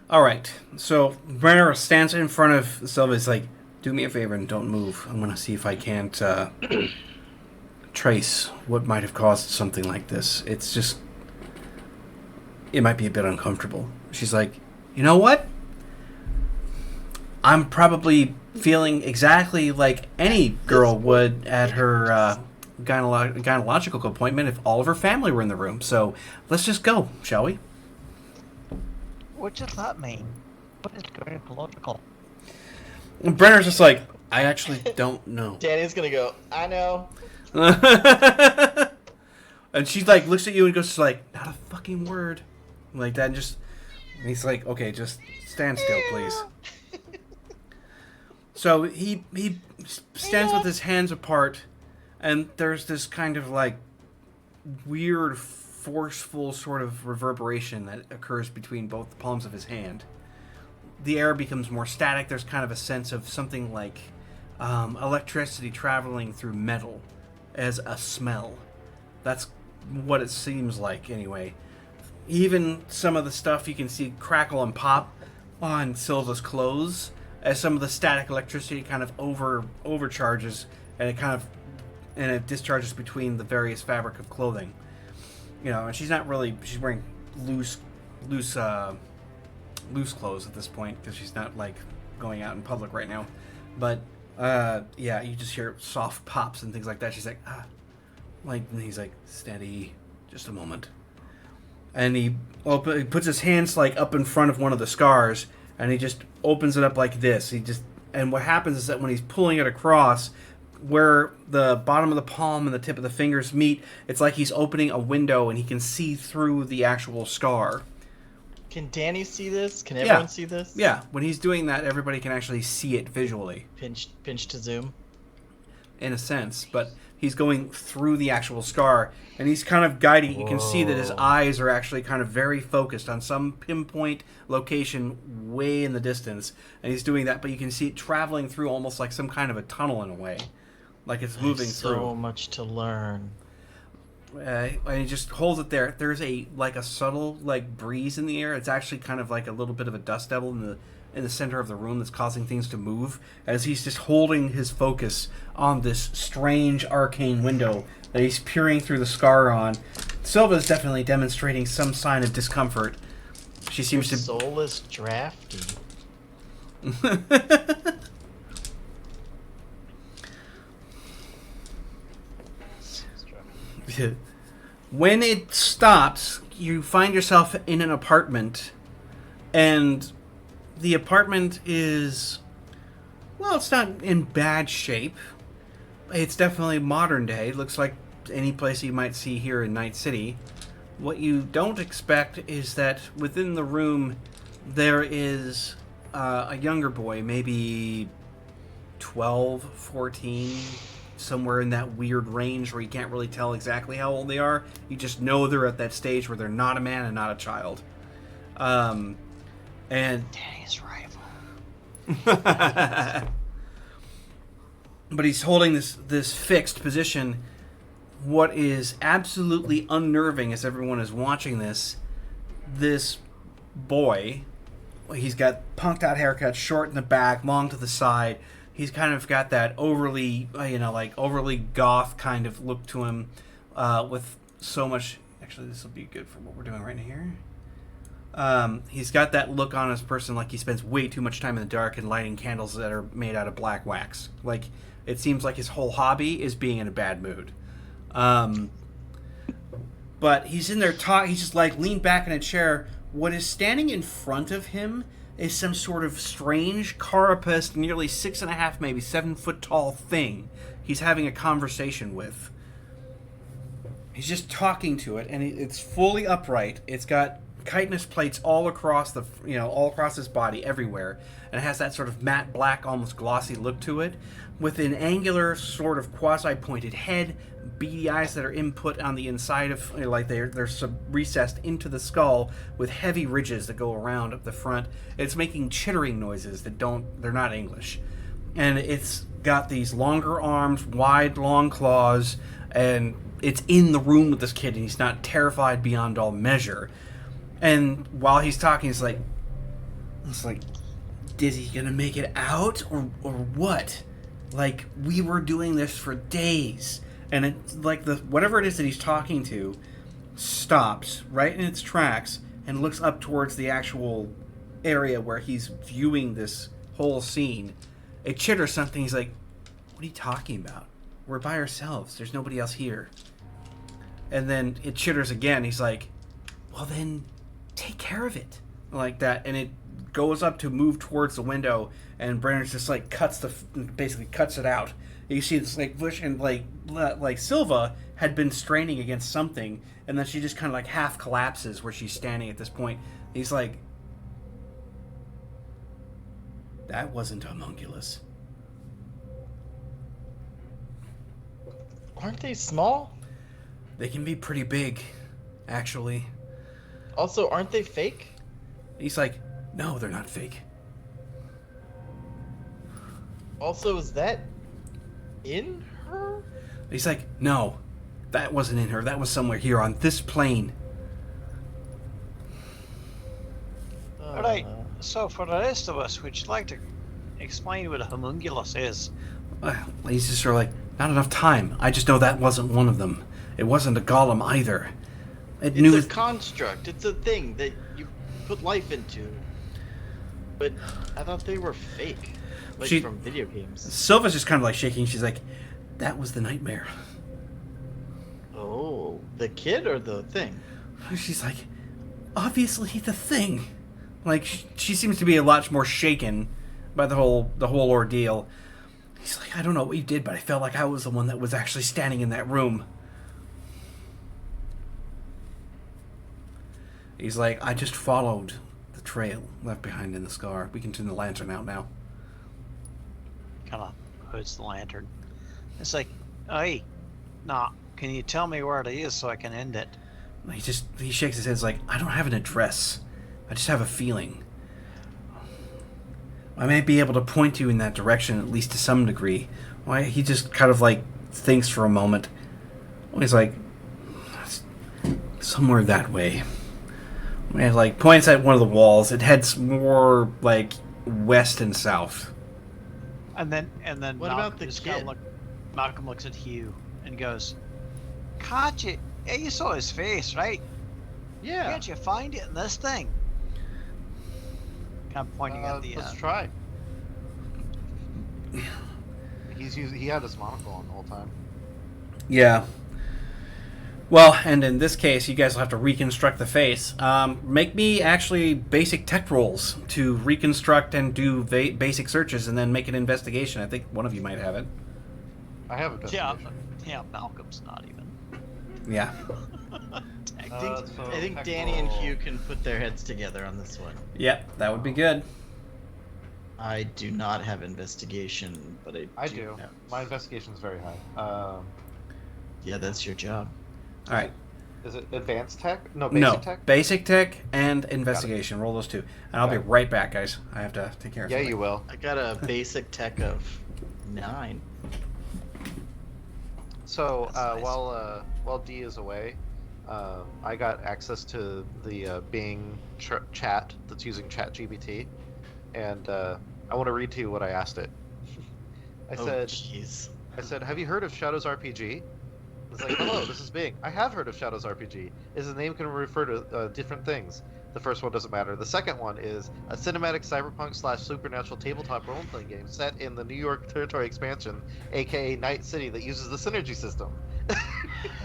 All right. So Brenner stands in front of Sylvia. Is like, do me a favor and don't move. I'm going to see if I can't trace what might have caused something like this. It's just, it might be a bit uncomfortable. She's like, you know what? I'm probably feeling exactly like any girl would at her gynecological appointment if all of her family were in the room. So let's just go, shall we? What does that mean? What is gynecological? And Brenner's just like, I actually don't know. Danny's gonna go, I know. And she like looks at you and goes like, not a fucking word. Like that, and he's like, okay, just stand still, please. So he stands with his hands apart, and there's this kind of like weird, forceful sort of reverberation that occurs between both the palms of his hand. The air becomes more static. There's kind of a sense of something like electricity traveling through metal as a smell. That's what it seems like, anyway. Even some of the stuff you can see crackle and pop on Silva's clothes as some of the static electricity kind of overcharges, and it discharges between the various fabric of clothing. And she's wearing loose clothes at this point because she's not like going out in public right now. But yeah, you just hear soft pops and things like that. She's like, and he's like, steady, just a moment. And he puts his hands like up in front of one of the scars, and he just opens it up like this. And what happens is that when he's pulling it across, where the bottom of the palm and the tip of the fingers meet, it's like he's opening a window, and he can see through the actual scar. Can Danny see this? Can everyone see this? Yeah, when he's doing that, everybody can actually see it visually. Pinch to zoom. In a sense, but he's going through the actual scar, and he's kind of guiding. You can see that his eyes are actually kind of very focused on some pinpoint location way in the distance, and he's doing that, but you can see it traveling through almost like some kind of a tunnel in a way, like it's moving through. So much to learn. And he just holds it there. There's a subtle like breeze in the air. It's actually kind of like a little bit of a dust devil in the center of the room that's causing things to move, as he's just holding his focus on this strange arcane window that he's peering through the scar on. Silva's definitely demonstrating some sign of discomfort. She seems to... soul is drafty. When it stops, you find yourself in an apartment, and the apartment is, well, it's not in bad shape. It's definitely modern day. It looks like any place you might see here in Night City. What you don't expect is that within the room there is a younger boy, maybe 12, 14, somewhere in that weird range where you can't really tell exactly how old they are. You just know they're at that stage where they're not a man and not a child. And Danny's rival. but he's holding this fixed position. What is absolutely unnerving as everyone is watching this boy, he's got punked out haircut, short in the back, long to the side. He's kind of got that overly goth kind of look to him, with so much. Actually, this will be good for what we're doing right here. He's got that look on his person like he spends way too much time in the dark and lighting candles that are made out of black wax. Like, it seems like his whole hobby is being in a bad mood. But he's in there he's just like leaned back in a chair. What is standing in front of him is some sort of strange, carapaced, nearly 6.5, maybe 7 foot tall thing he's having a conversation with. He's just talking to it, and it's fully upright. It's got chitinous plates all across his body, everywhere, and it has that sort of matte black, almost glossy look to it, with an angular, sort of quasi-pointed head, beady eyes that are input on the inside of, like they're recessed into the skull, with heavy ridges that go around up the front. It's making chittering noises they're not English, and it's got these longer arms, wide, long claws, and it's in the room with this kid, and he's not terrified beyond all measure. And while he's talking, it's like, is he gonna make it out or what? Like, we were doing this for days, and it's like whatever it is that he's talking to stops right in its tracks and looks up towards the actual area where he's viewing this whole scene. It chitters something. He's like, "What are you talking about? We're by ourselves. There's nobody else here." And then it chitters again. He's like, "Well then, take care of it," like that, and it goes up to move towards the window, and Brenner's just like basically cuts it out. You see this like bush, and like Silva had been straining against something, and then she just kind of like half collapses where she's standing at this point. He's like, "That wasn't homunculus." Aren't they small? They can be pretty big, actually. Also, aren't they fake? He's like, "No, they're not fake." Also, is that in her? He's like, "No, that wasn't in her. That was somewhere here on this plane." Alright, so for the rest of us, would you like to explain what a homunculus is? He's just sort of like, "Not enough time. I just know that wasn't one of them. It wasn't a golem either." It's a construct. It's a thing that you put life into. But I thought they were fake, like She- from video games. Silva's just kind of like shaking. She's like, "That was the nightmare." Oh, the kid or the thing? She's like, "Obviously the thing." Like she seems to be a lot more shaken by the whole ordeal. He's like, "I don't know what you did, but I felt like I was the one that was actually standing in that room." He's like, "I just followed the trail left behind in the scar. We can turn the lantern out now." Kind of hoods the lantern. It's like, hey, nah, can you tell me where it is so I can end it? He shakes his head. He's like, "I don't have an address. I just have a feeling. I may be able to point you in that direction, at least to some degree." Why? He just kind of like thinks for a moment. He's like, "Somewhere that way." And like points at one of the walls. It heads more like west and south. And then What Malcolm about the just kinda kid? Malcolm looks at Hugh and goes, "Can't you? Yeah, you saw his face, right? Yeah. Can't you find it in this thing?" Kind of pointing at the. Let's try. He had his monocle on the whole time. Yeah. Well, and in this case, you guys will have to reconstruct the face. Make me actually basic tech rolls to reconstruct and do basic searches, and then make an investigation. I think one of you might have it. I have a Yeah, investigation. yeah. Malcolm's not even. Yeah. I think Danny and Hugh can put their heads together on this one. Yep, that would be good. I do not have investigation, but I do. have- My investigation is very high. Yeah, that's your job. All right. Is it advanced tech? No, basic No, tech. basic tech and investigation. Roll those two, and I'll be Okay. right back, guys. I have to take care of Yeah, something. you will. I got a basic tech of 9. So That's nice. while D is away, I got access to the Bing chat that's using ChatGPT, and I want to read to you what I asked it. I Jeez. said, "Have you heard of Shadows RPG?" It's like, "Hello, this is Bing. I have heard of Shadows RPG. Is the name can refer to different things? The first one doesn't matter. The second one is a cinematic cyberpunk/supernatural tabletop role-playing game set in the New York Territory expansion, aka Night City, that uses the Synergy system."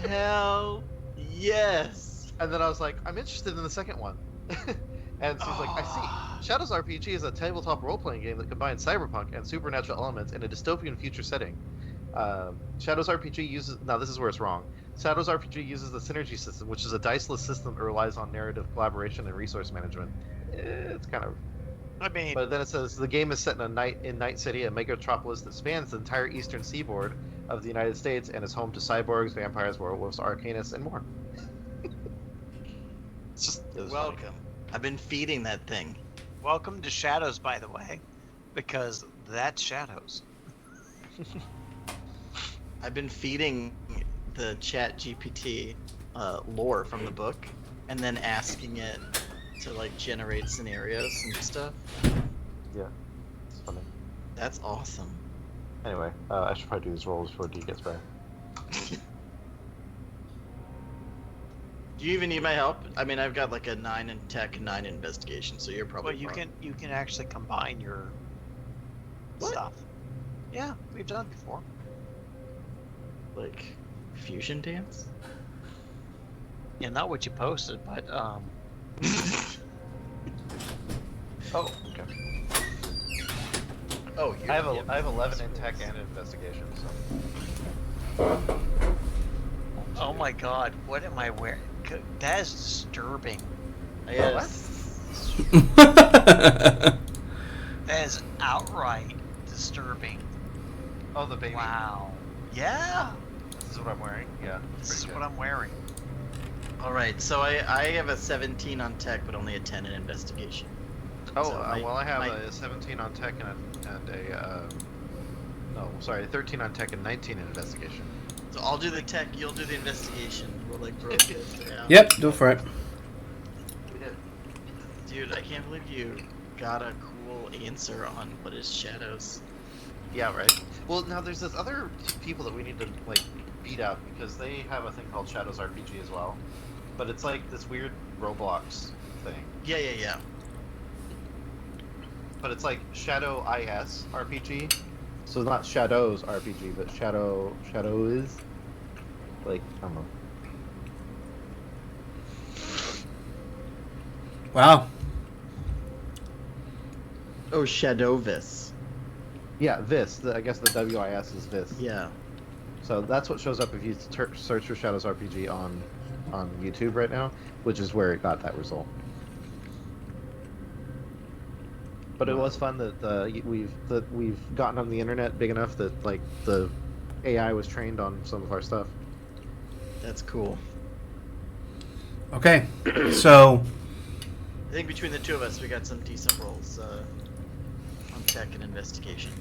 Hell yes. And then I was like, "I'm interested in the second one." And she's like, "I see. Shadows RPG is a tabletop role-playing game that combines cyberpunk and supernatural elements in a dystopian future setting. Shadows RPG uses..." Now this is where it's wrong. Shadows RPG uses the Synergy system, which is a diceless system that relies on narrative collaboration and resource management. It's kind of... I mean, But then it says the game is set in Night City, a megatropolis that spans the entire eastern seaboard of the United States and is home to cyborgs, vampires, werewolves, arcanists, and more. It's just... It was funny. Welcome. I've been feeding that thing. welcome to Shadows, by the way, because that's Shadows. I've been feeding the chat GPT lore from the book and then asking it to like generate scenarios and stuff. Yeah, it's funny. That's awesome. Anyway, I should probably do these rolls before D gets back. Do you even need my help? I mean, I've got like a 9 in tech and 9 in investigation, so you're probably Well, you fine. can actually combine your What? stuff. Yeah, we've done it before. Like fusion dance. Yeah, not what you posted, but Oh, okay. Oh, I have 11 in tech and investigation, so... oh my God, what am I wearing? That is disturbing. Yes. That is outright disturbing. Oh, the baby. Wow. Yeah, This is what I'm wearing? Yeah. this is what I'm wearing. All right, so I have a 17 on tech, but only a 10 in investigation. Oh, So well, I have my- a 17 on tech and a... no, sorry, 13 on tech and 19 in investigation. So I'll do the tech, you'll do the investigation. We'll like broke this down. Yep, go for it. We did. Dude, I can't believe you got a cool answer on what is shadows. Yeah, right. Well, now there's this other people that we need to, like, beat out, because they have a thing called Shadows RPG as well. But it's like this weird Roblox thing. Yeah. but it's like Shadow IS RPG. So not Shadows RPG, but Shadows. Like, I don't know. Wow. Oh, Shadowvis. Yeah, I guess the WIS is this. Yeah. So that's what shows up if you search for Shadows RPG on YouTube right now, which is where it got that result. But it was fun that we've gotten on the internet big enough that like the AI was trained on some of our stuff. That's cool. Okay, so I think between the two of us, we got some decent rolls on tech and investigation.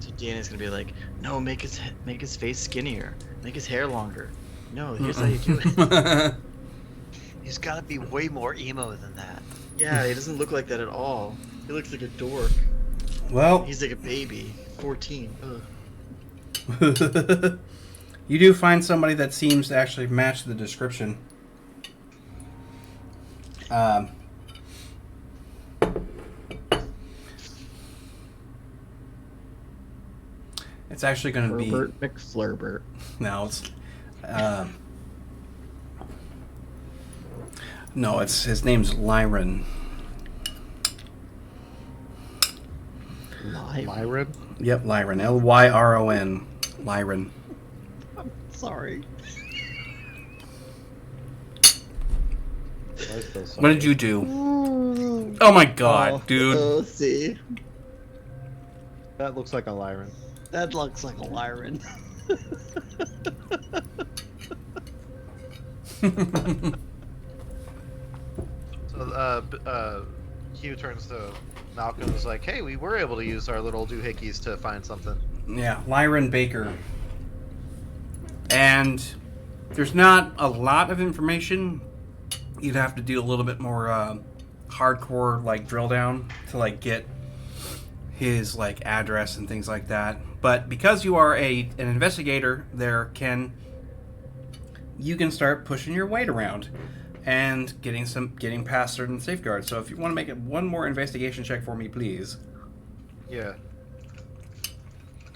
So Deanna's gonna be like, "No, make his face skinnier, make his hair longer. No, here's how you do it." He's got to be way more emo than that. Yeah, he doesn't look like that at all. He looks like a dork. well, He's like a baby, 14. Ugh. you do find somebody that seems to actually match the description. It's actually going to be Herbert McFlurbert. no. It's no. It's his name's Lyron. Lyron? Yep, Lyron. Lyron. Lyron. Sorry. What did you do? Oh my god, dude. Oh, see. That looks like a Lyron. That looks like a Lyron. So, Hugh turns to Malcolm and is like, "Hey, we were able to use our little doohickeys to find something." Yeah, Lyron Baker. And there's not a lot of information. You'd have to do a little bit more hardcore like drill down to like get his like address and things like that. But because you are an investigator, you can start pushing your weight around and getting past certain safeguards. So if you want to make it one more investigation check for me, please. Yeah.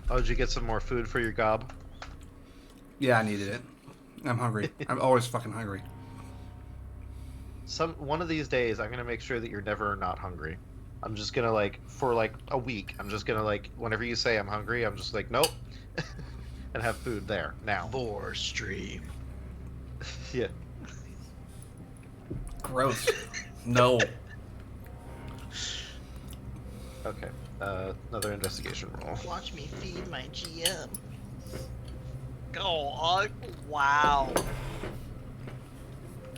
Oh, did you get some more food for your gob? Yeah, I needed it. I'm hungry. I'm always fucking hungry. One of these days, I'm gonna make sure that you're never not hungry. I'm just gonna like for like a week. I'm just gonna like whenever you say I'm hungry, I'm just like nope, and have food there now. Lore stream. Yeah. Gross. No. Okay. Another investigation roll. Watch me feed my GM. Oh, wow.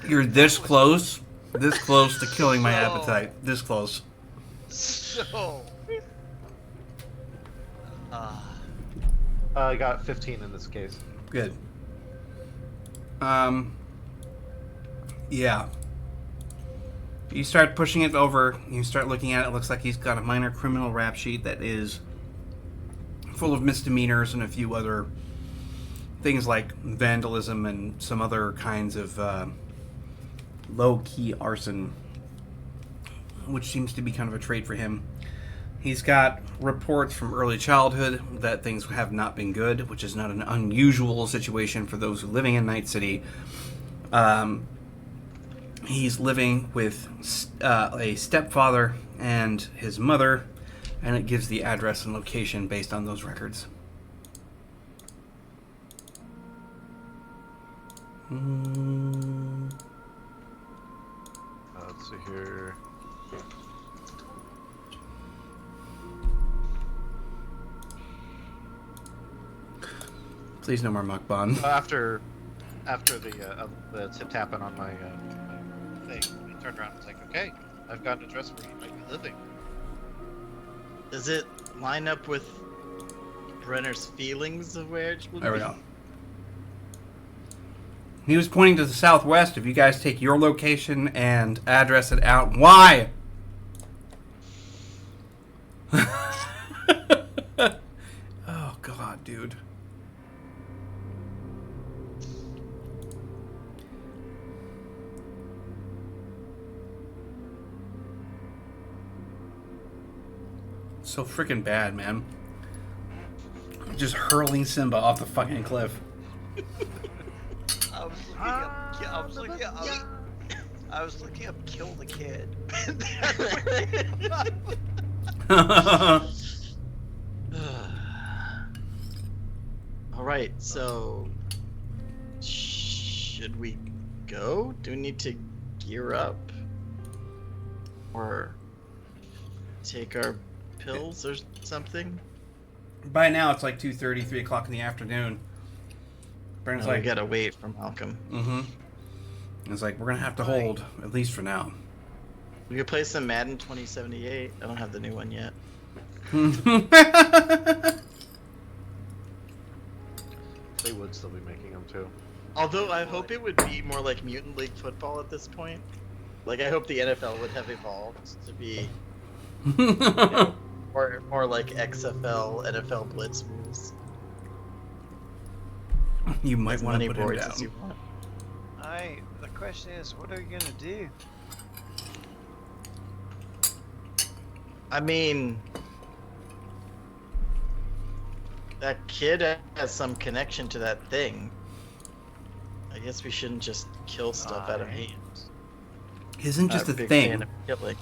You're this close to killing my appetite. This close. So. I got 15 in this case. Good. Yeah. You start pushing it over. You start looking at it. It looks like he's got a minor criminal rap sheet that is full of misdemeanors and a few other things like vandalism and some other kinds of low-key arson, which seems to be kind of a trait for him. He's got reports from early childhood that things have not been good, which is not an unusual situation for those who living in Night City. He's living with a stepfather and his mother, and it gives the address and location based on those records. Let's see here. Please no more mukbang. After the tip tapping on my thing, he turned around and was like, "Okay, I've got an address where you might be living." Does it line up with Brenner's feelings of where it would There we be? go. He was pointing to the southwest. If you guys take your location and address it out, why? Oh God, dude. So freaking bad, man. Just hurling Simba off the fucking cliff. I was looking up kill the kid. All right, so should we go? Do we need to gear up or take our pills or something? By now, it's like 2:30, 3 o'clock in the afternoon. Brandon's We like, gotta wait for Malcolm. mm-hmm. It's like, we're going to have to hold, at least for now. We could play some Madden 2078. I don't have the new one yet. They would still be making them too. Although I hope it would be more like Mutant League football at this point. Like I hope the NFL would have evolved to be more like XFL, NFL blitz moves. You might As want to many put him boards down. as you want. The question is, what are we gonna do? I mean, that kid has some connection to that thing. I guess we shouldn't just kill stuff out of hand. Isn't just a Big thing. fan of killing.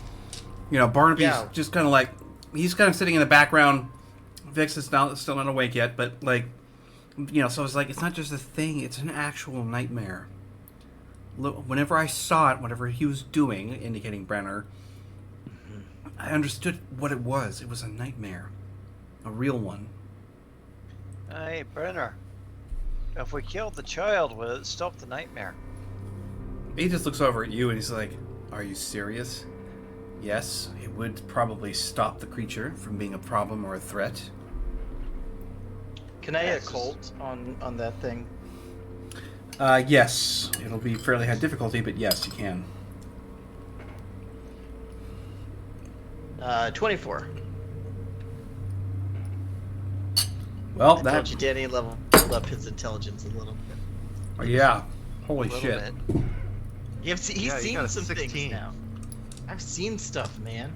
You know, Barnaby's Yeah. just kind of like, he's kind of sitting in the background. Vix is still not awake yet, but like, you know, so it's like, it's not just a thing, it's an actual nightmare. Look, whenever I saw it, whatever he was doing, indicating Brenner, I understood what it was. It was a nightmare. A real one. Hey, Brenner. If we killed the child, will it stop the nightmare? He just looks over at you and he's like, are you serious? Yes, it would probably stop the creature from being a problem or a threat. Can I Yeah, get it's a Colt on that thing? Yes. It'll be fairly high difficulty, but yes, you can. 24. Well, I that... told you Danny leveled up his intelligence a little bit. Yeah. Holy A little shit. bit. He's Yeah, you seen got a some 16. things now. I've seen stuff, man.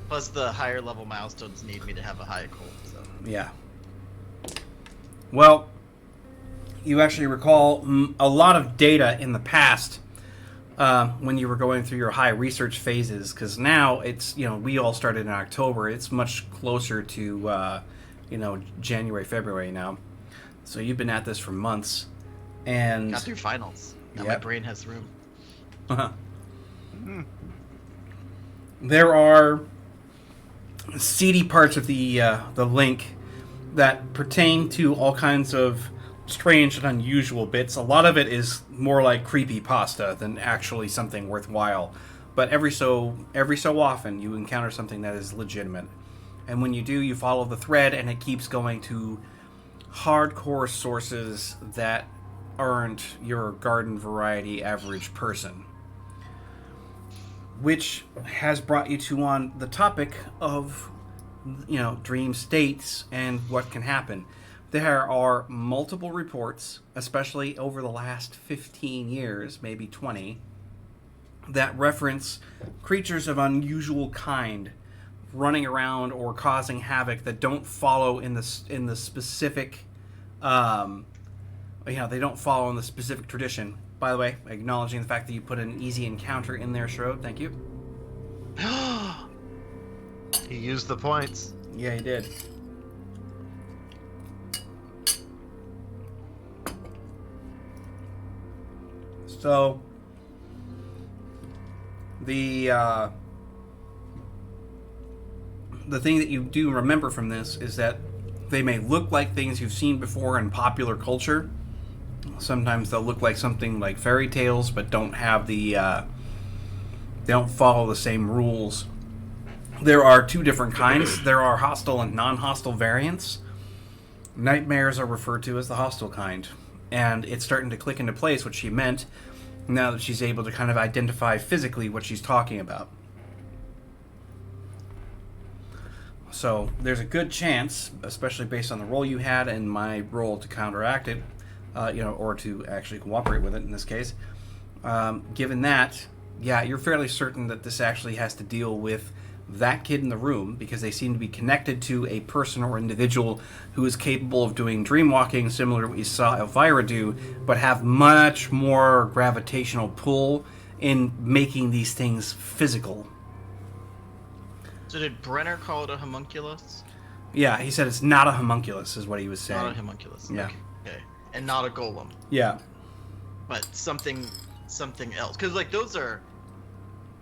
Plus, the higher level milestones need me to have a high Colt. So. Yeah. Well, you actually recall a lot of data in the past when you were going through your high research phases, because now it's, you know, we all started in October. It's much closer to, you know, January, February now. So you've been at this for months. And Got through finals. Now my Yep. brain has room. There are seedy parts of the link that pertain to all kinds of strange and unusual bits. A lot of it is more like creepy pasta than actually something worthwhile. But every so often you encounter something that is legitimate. And when you do, you follow the thread and it keeps going to hardcore sources that aren't your garden variety average person. Which has brought you to on the topic of, you know, dream states and what can happen. There are multiple reports, especially over the last 15 years, maybe 20, that reference creatures of unusual kind running around or causing havoc that don't follow in the specific, you know, they don't follow in the specific tradition. By the way, acknowledging the fact that you put an easy encounter in there, Shrode, thank you. He used the points. Yeah, he did. So, the thing that you do remember from this is that they may look like things you've seen before in popular culture. Sometimes they'll look like something like fairy tales, but don't have the they don't follow the same rules. There are two different kinds. There are hostile and non-hostile variants. Nightmares are referred to as the hostile kind, and it's starting to click into place what she meant now that she's able to kind of identify physically what she's talking about. So there's a good chance, especially based on the role you had and my role to counteract it, you know, or to actually cooperate with it in this case. Given that, yeah, you're fairly certain that this actually has to deal with that kid in the room because they seem to be connected to a person or individual who is capable of doing dream walking, similar to what you saw Elvira do, but have much more gravitational pull in making these things physical. So did Brenner call it a homunculus? Yeah, he said it's not a homunculus, is what he was saying. Not a homunculus. Yeah. Okay. And not a golem, Yeah. but something else. Because like those are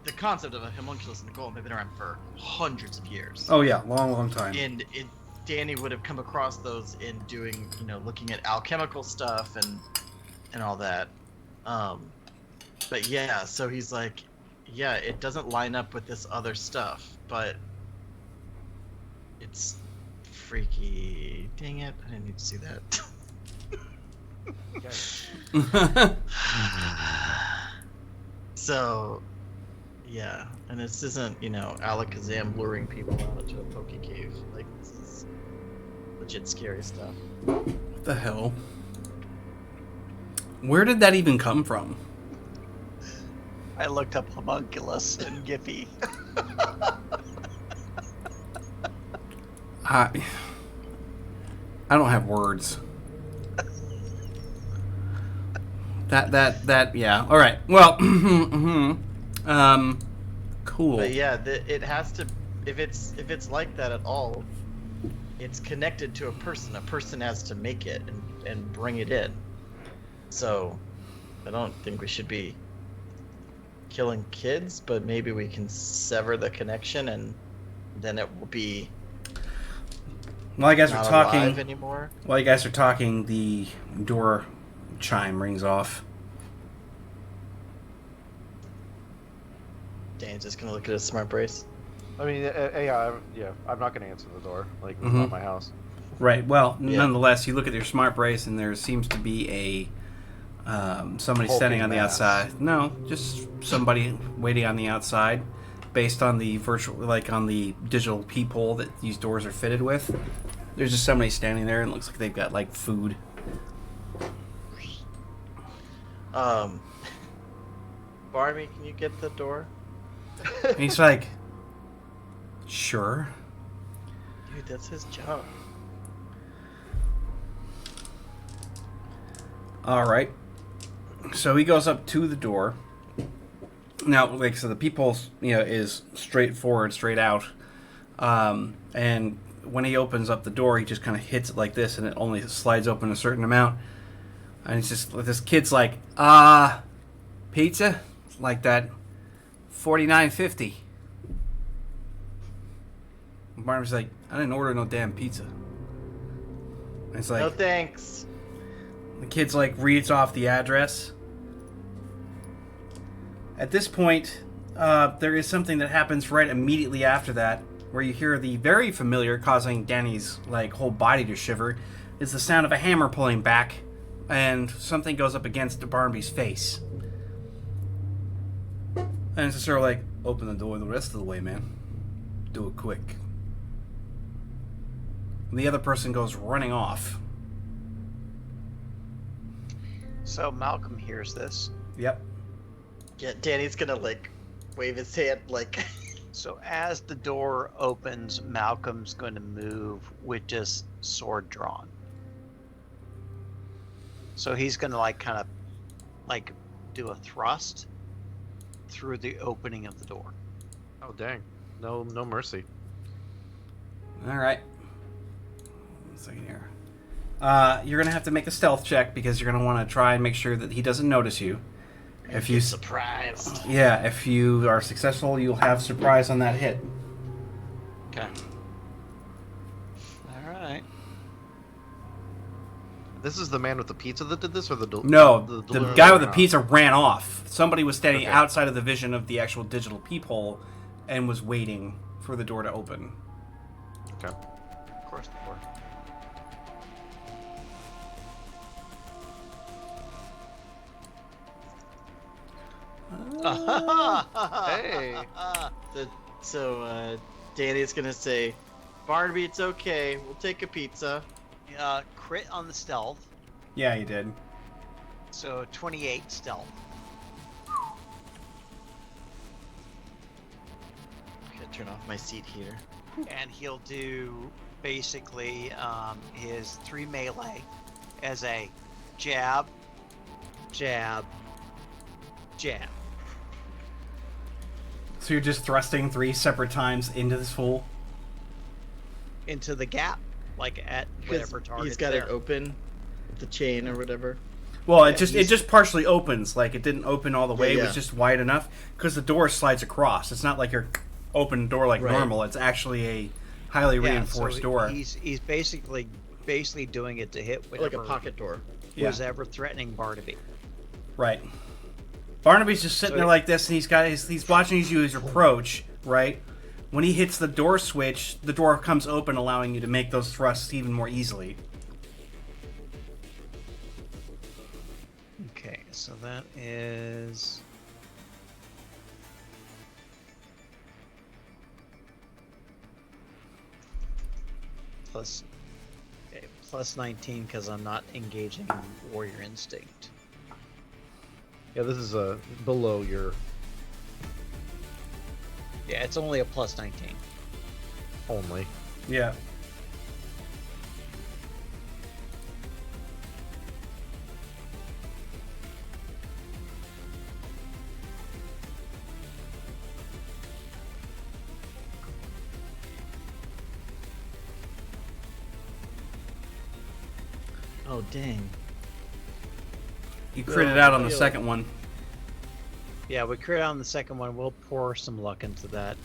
the concept of a homunculus and a golem have been around for hundreds of years. Oh yeah, long time. And Danny would have come across those in doing, looking at alchemical stuff and all that. But yeah, so he's like, yeah, it doesn't line up with this other stuff, but it's freaky. Dang it, I didn't need to see that. So, yeah, and this isn't, Alakazam luring people out into a poke cave. Like, this is legit scary stuff. What the hell? Where did that even come from? I looked up homunculus and Giphy. I don't have words. That yeah. All right. Well, cool. But yeah, it has to. If it's like that at all, it's connected to a person. A person has to make it and bring it in. So, I don't think we should be killing kids, but maybe we can sever the connection, and then it will be. While you guys not are talking alive anymore. While you guys are talking, the door chime rings off. Dan's just gonna look at his smart brace. I mean, yeah, I'm not going to answer the door. Like, it's not my house. Right. Well, Yeah. nonetheless, you look at your smart brace, and there seems to be a somebody standing on the mass. outside. No, just somebody waiting on the outside, based on the on the digital peephole that these doors are fitted with. There's just somebody standing there, and it looks like they've got like food. Barmy, can you get the door? And he's like, "Sure." Dude, that's his job. All right. So he goes up to the door. Now, so the peephole, is straightforward, straight out. And when he opens up the door, he just kind of hits it like this, and it only slides open a certain amount. And it's just, this kid's like, pizza? Like that, $49.50. Barnabas like, I didn't order no damn pizza. And it's like, No thanks. the kid's like reads off the address. At this point, there is something that happens right immediately after that, where you hear the very familiar, causing Danny's whole body to shiver, is the sound of a hammer pulling back, and something goes up against Barnaby's face. And it's just sort of like, open the door the rest of the way, man. Do it quick. And the other person goes running off. So Malcolm hears this. Yep. Yeah, Danny's gonna wave his hand So as the door opens, Malcolm's going to move with just sword drawn. So he's going to kind of do a thrust through the opening of the door. Oh, dang. No mercy. All right. 1 second here. You're gonna have to make a stealth check because you're gonna want to try and make sure that he doesn't notice you. If you surprised. Yeah, if you are successful, you'll have surprise on that hit. Okay. All right. This is the man with the pizza that did this, or the No, the delivery guy that with the ran pizza ran off. Somebody was standing Okay. outside of the vision of the actual digital peephole and was waiting for the door to open. off? Okay. Of course they were. Hey. So Danny's gonna say, Barnaby, it's okay. We'll take a pizza. Crit on the stealth. Yeah, you did. So 28 stealth. Okay, turn off my seat heater. And he'll do basically his 3 melee as a jab, jab, jab. So you're just thrusting 3 separate times into this fool? Into the gap, like at whatever target. He's got it open with the chain or whatever. Well, Yeah, it just partially opens. Like, it didn't open all the way. Yeah, It was just wide enough. Because the door slides across. It's not like you're open door like Right. normal. It's actually a highly reinforced door. He's basically doing it to hit Like whatever a pocket door. was ever threatening Barnaby. Right. Barnaby's just sitting So there like this, and he's watching you as you approach, right? When he hits the door switch, the door comes open, allowing you to make those thrusts even more easily. Okay, so that is plus 19 because I'm not engaging in warrior instinct. Yeah, this is below your Yeah, it's only a plus 19. only. Yeah. Oh dang. You critted out on the second one. Yeah, we crit on the second one. We'll pour some luck into that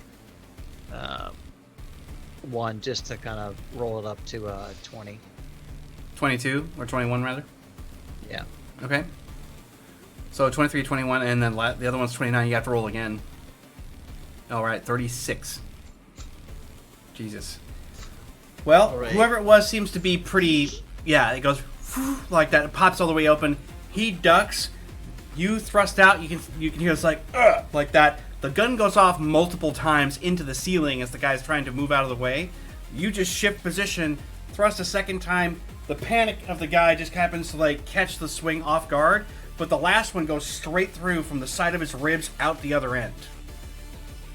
one just to kind of roll it up to 20. 22, or 21 rather. Yeah. Okay. So 23, 21, and then the other one's 29. You have to roll again. All right, 36. Jesus. Well, All right. whoever it was seems to be pretty... Yeah, it goes like that. It pops all the way open. He ducks. You thrust out. You can hear it's like, ugh, like that. The gun goes off multiple times into the ceiling as the guy's trying to move out of the way. You just shift position, thrust a second time. The panic of the guy just happens to like catch the swing off guard, but the last one goes straight through from the side of his ribs out the other end.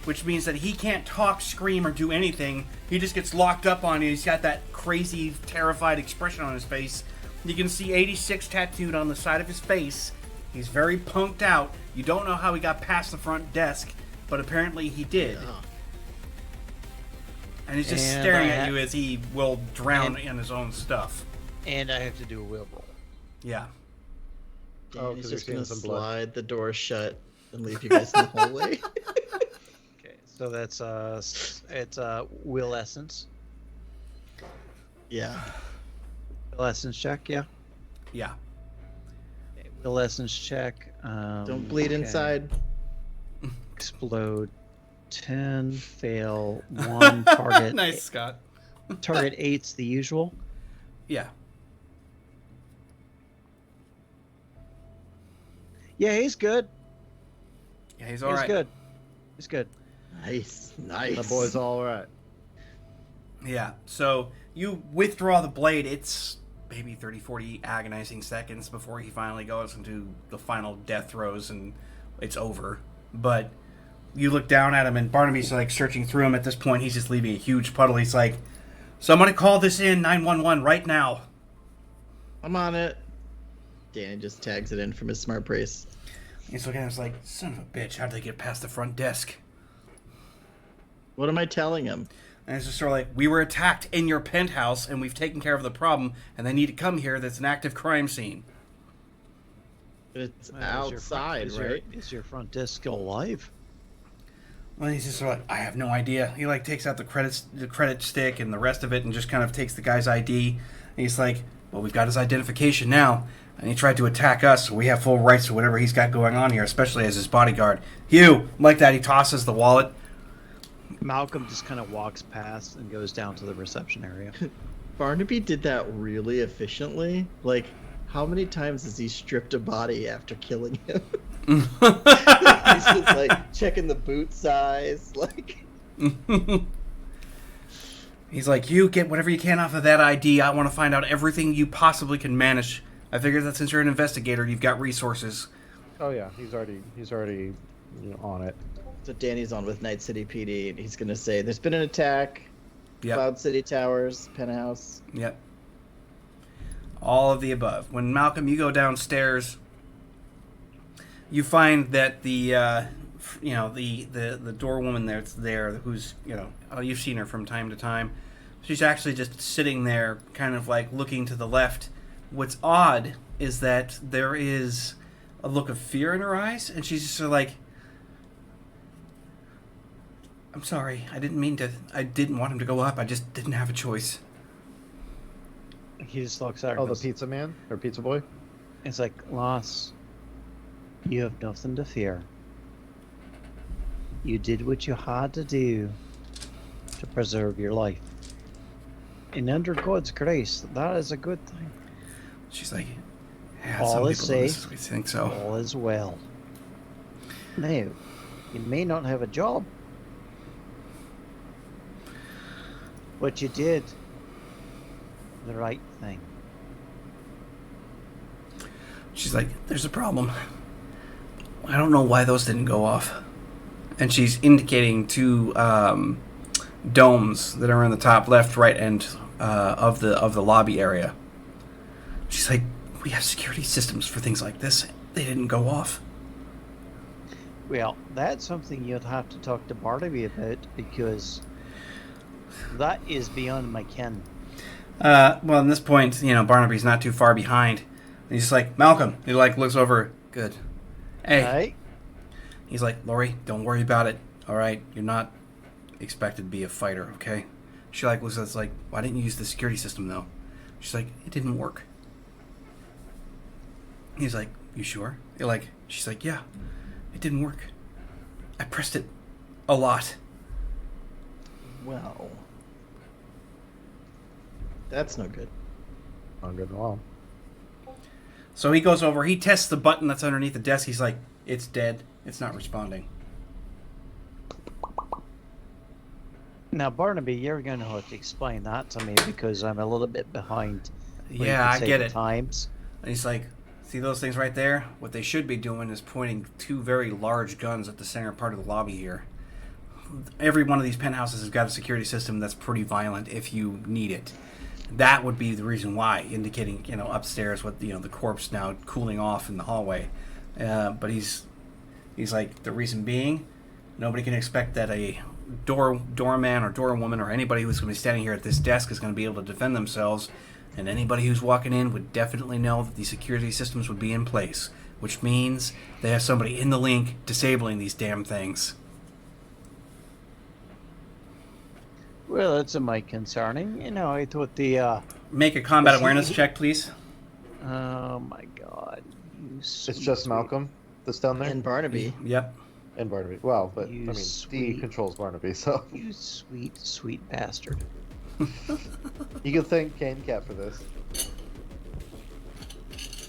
Which means that he can't talk, scream, or do anything. He just gets locked up on you. He's got that crazy, terrified expression on his face. You can see 86 tattooed on the side of his face. He's very punked out. You don't know how he got past the front desk, but apparently he did. Yeah. And he's just And staring I at ha- you as he will drown in his own stuff. And I have to do a will roll. Yeah. Dan, Oh, he's 'cause just you're gonna seeing some blood. slide the door shut and leave you guys in the hallway. Okay, so that's it's will essence. Yeah. Will essence check, yeah. Yeah. Okay, will essence check. Don't bleed okay. inside. Explode 10, fail 1, target. Nice, Scott. Target 8's the usual. Yeah. Yeah, he's good. Yeah, he's He's alright. good. He's good. Nice. Nice. The boy's all right. Yeah, so you withdraw the blade. It's maybe 30, 40 agonizing seconds before he finally goes into the final death throes and it's over. But you look down at him and Barnaby's like searching through him. At this point, he's just leaving a huge puddle. He's like, somebody call this in 911 right now. I'm on it. Danny just tags it in from his smart brace. He's looking at us like, son of a bitch, how'd they get past the front desk? What am I telling him? And it's just sort of like, we were attacked in your penthouse and we've taken care of the problem and they need to come here. That's an active crime scene. It's Well, outside, right? Is your front desk still alive? Well, he's just sort of like, I have no idea. He like takes out the credit stick and the rest of it and just kind of takes the guy's ID. And he's like, well, we've got his identification now. And he tried to attack us, so we have full rights to whatever he's got going on here, especially as his bodyguard. Hugh, like that, he tosses the wallet. Malcolm just kind of walks past and goes down to the reception area. Barnaby did that really efficiently. Like, how many times has he stripped a body after killing him? He's just like checking the boot size, like. He's like, you get whatever you can off of that ID. I want to find out everything you possibly can manage. I figured that since you're an investigator, you've got resources. Oh yeah, he's already on it. So Danny's on with Night City PD, and he's gonna say, "There's been an attack. Yep. Cloud City Towers, penthouse." Yep. All of the above. When Malcolm, you go downstairs, you find that the door woman that's there, who's, you've seen her from time to time. She's actually just sitting there, kind of like looking to the left. What's odd is that there is a look of fear in her eyes, and she's just sort of like, "I'm sorry, I didn't want him to go up, I just didn't have a choice." He just looks at her. Oh, and the goes, pizza man or pizza boy? It's like, Loss, you have nothing to fear. You did what you had to do to preserve your life. And under God's grace, that is a good thing. She's like, "Yeah, All some is people in safe. this, we think so." All is well. Now, you may not have a job, but you did the right thing. She's like, "There's a problem. I don't know why those didn't go off." And she's indicating two domes that are in the top left, right end of the lobby area. She's like, "We have security systems for things like this. They didn't go off." Well, that's something you'd have to talk to Barnaby about, because that is beyond my ken. Well, at this point, Barnaby's not too far behind. And he's like, "Malcolm." He looks over. "Good. Hey." Right? He's like, "Lori, don't worry about it. All right, you're not expected to be a fighter, okay?" She looks at us like, "Why didn't you use the security system though?" She's like, "It didn't work." He's like, "You sure?" She's like, "Yeah, it didn't work. I pressed it a lot." Well, that's no good. Not good at all. So he goes over, he tests the button that's underneath the desk. He's like, "It's dead. It's not responding." Now, Barnaby, you're going to have to explain that to me, because I'm a little bit behind. what you Yeah, could I say get the it. Times. And he's like, "See those things right there? What they should be doing is pointing two very large guns at the center part of the lobby here. Every one of these penthouses has got a security system that's pretty violent if you need it. That would be the reason why," indicating, upstairs with, the corpse now cooling off in the hallway. But he's like, "The reason being, nobody can expect that a doorman or doorwoman or anybody who's going to be standing here at this desk is going to be able to defend themselves. And anybody who's walking in would definitely know that the security systems would be in place, which means they have somebody in the link disabling these damn things." Well, it's a mite concerning. I thought the... Make a combat awareness check, please. Oh, my God. It's just Malcolm that's down there? And Barnaby. Yep. And Barnaby. Well, but, You D sweet- controls Barnaby, so... You sweet, sweet bastard. You can thank Game Cat for this.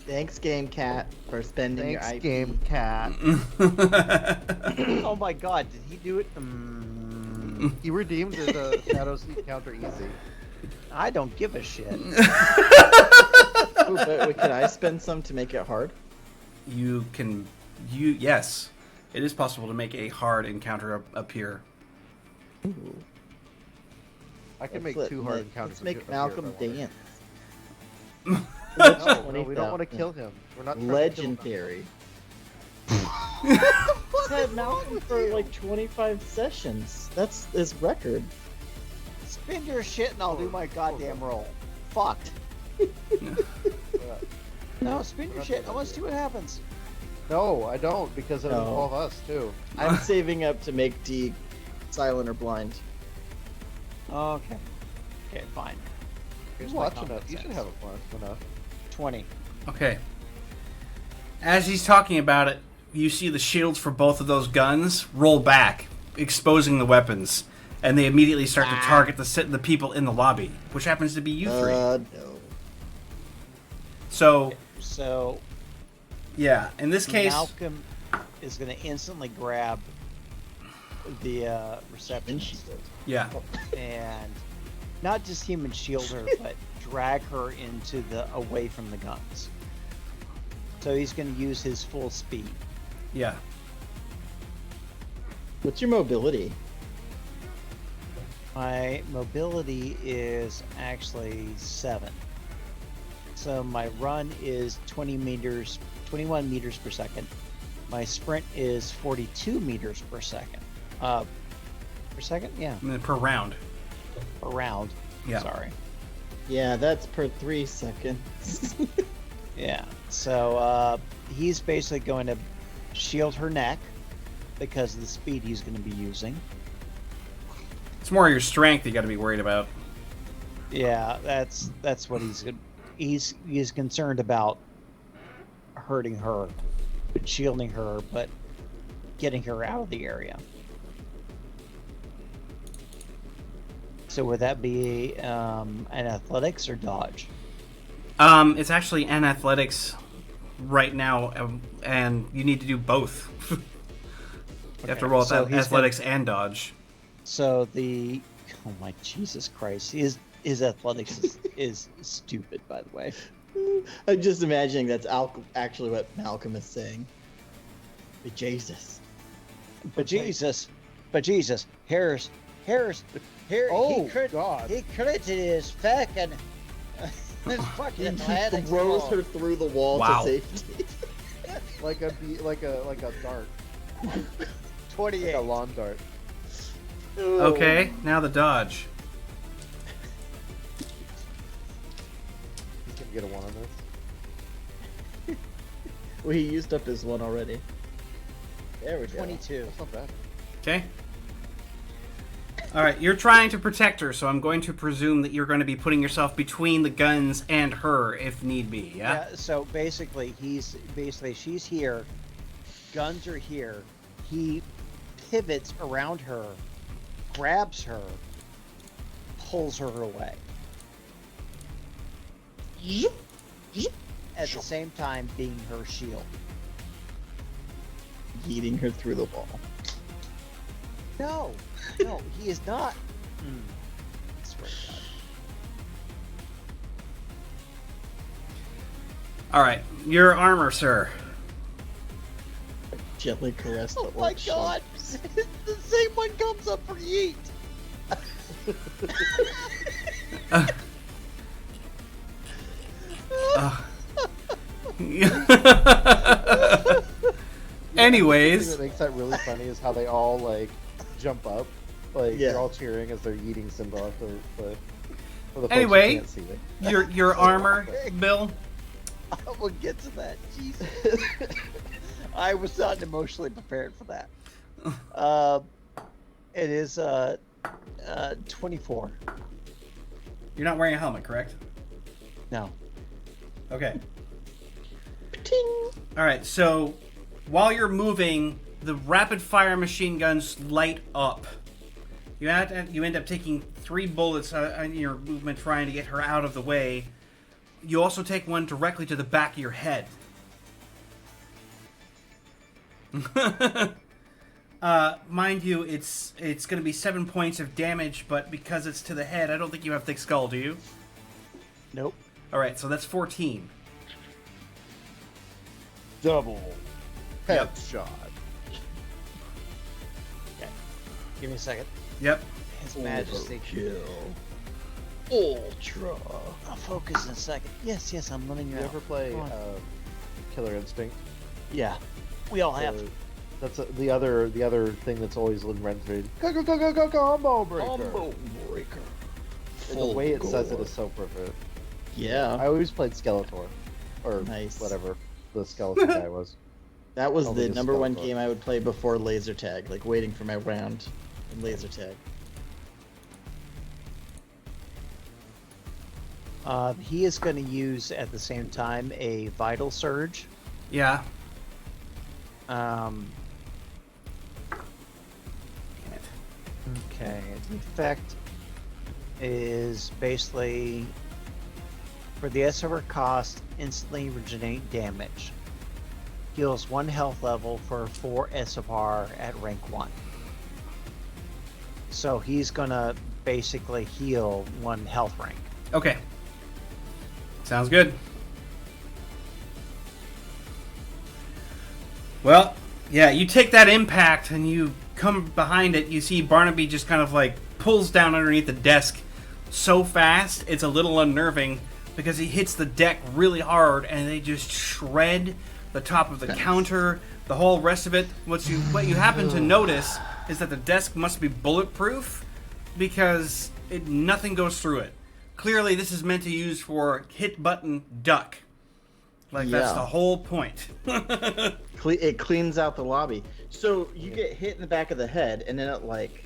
Thanks, Game Cat, for spending your Thanks, IP. Game Cat. Oh, my God. Did he do it? He redeemed the Shadows encounter easy. I don't give a shit. Ooh, but can I spend some to make it hard? Yes. It is possible to make a hard encounter appear. Ooh. I can make Let's two hard encounters. Let's make appear Malcolm if I wanted. dance. No, we don't want to kill him. We're not trying to kill him. Legendary. Had Malcolm for like 25 sessions. That's his record. Spin your shit and I'll do my goddamn roll. Fucked. No, spin your shit. I want to see what happens. No, I don't, because it'll No. involve us, too. I'm saving up to make D silent or blind. Okay. Okay, fine. Here's You're my watching common it. You should sense. have it fun enough. 20. Okay. As he's talking about it, you see the shields for both of those guns roll back, exposing the weapons, and they immediately start to target the people in the lobby, which happens to be you three. No. So, So, yeah, in this case, Malcolm is going to instantly grab the receptionist yeah, and not just human shield her, but drag her into away from the guns. So he's going to use his full speed. yeah. What's your mobility? My mobility is actually 7. So my run is 21 meters per second. My sprint is 42 meters per second. Per second? Yeah. I mean, per round. Per round. Yeah. Sorry. Yeah, that's per 3 seconds. Yeah. So he's basically going to shield her neck because of the speed he's going to be using. It's more your strength you got to be worried about. Yeah, that's what he's concerned about, hurting her, but shielding her, but getting her out of the area. So would that be an athletics or dodge? It's actually an athletics right now, and you need to do both. You have to roll so he's athletics and dodge. So oh my Jesus Christ, his athletics is stupid, by the way. I'm just imagining that's actually what Malcolm is saying. But Jesus. But Jesus, Harris, Oh, God. he credited his fucking He athletics. throws her through the wall Wow. to safety. Like a dart. 28. Like a lawn dart. Okay, now the dodge. He's gonna get a 1 on this. Well, he used up his one already. There we go. 22. That's not bad. Okay. All right, you're trying to protect her, so I'm going to presume that you're going to be putting yourself between the guns and her if need be. Yeah. So basically, she's here, guns are here. He pivots around her, grabs her, pulls her away. At the same time, being her shield. Yeeting her through the wall. No, he is not. I swear to God. All right, your armor, sir. Gently caress the Oh my orc's God! shoulders. The same one comes up for yeet. Anyways, The thing that makes that really funny is how they all like jump up, like Yeah. they're all cheering as they're eating Simba off the for the folks Anyway. who can't see it. your armor, Bill. We'll get to that. Jesus. I was not emotionally prepared for that. It is 24. You're not wearing a helmet, correct? No. Okay. Ting. All right. So while you're moving, the rapid fire machine guns light up. You end up taking 3 bullets in your movement trying to get her out of the way. You also take one directly to the back of your head. Mind you, it's going to be 7 points of damage, but because it's to the head, I don't think you have thick skull, do you? Nope. All right, so that's 14. Double Yep. headshot. Give me a second. Yep. His Majesty. Kill. Ultra. I'll focus in a second. Yes, I'm letting you You out. ever play Go on. Killer Instinct? Yeah. We all have. That's the other thing that's always in Renegade. Combo breaker. Combo breaker. And the way it says it gore. is so perfect. Yeah. I always played Skeletor, or Nice. whatever the skeleton guy was. That was Oh, the they just number one spelled game I would play before laser tag, like waiting for my round in laser tag. He is going to use at the same time a vital surge. Yeah. Um, Damn it. okay. The effect is basically for the SR cost, instantly regenerate damage. Heals 1 health level for 4 SFR at rank 1. So he's gonna basically heal 1 health rank. Okay. Sounds good. Well, yeah, you take that impact and you come behind it, you see Barnaby just kind of like pulls down underneath the desk so fast, it's a little unnerving because he hits the deck really hard and they just shred the top of the counter, the whole rest of it. What you happen to notice is that the desk must be bulletproof because nothing goes through it. Clearly, this is meant to use for hit button duck. Like, that's the whole point. It cleans out the lobby. So you get hit in the back of the head, and then it like,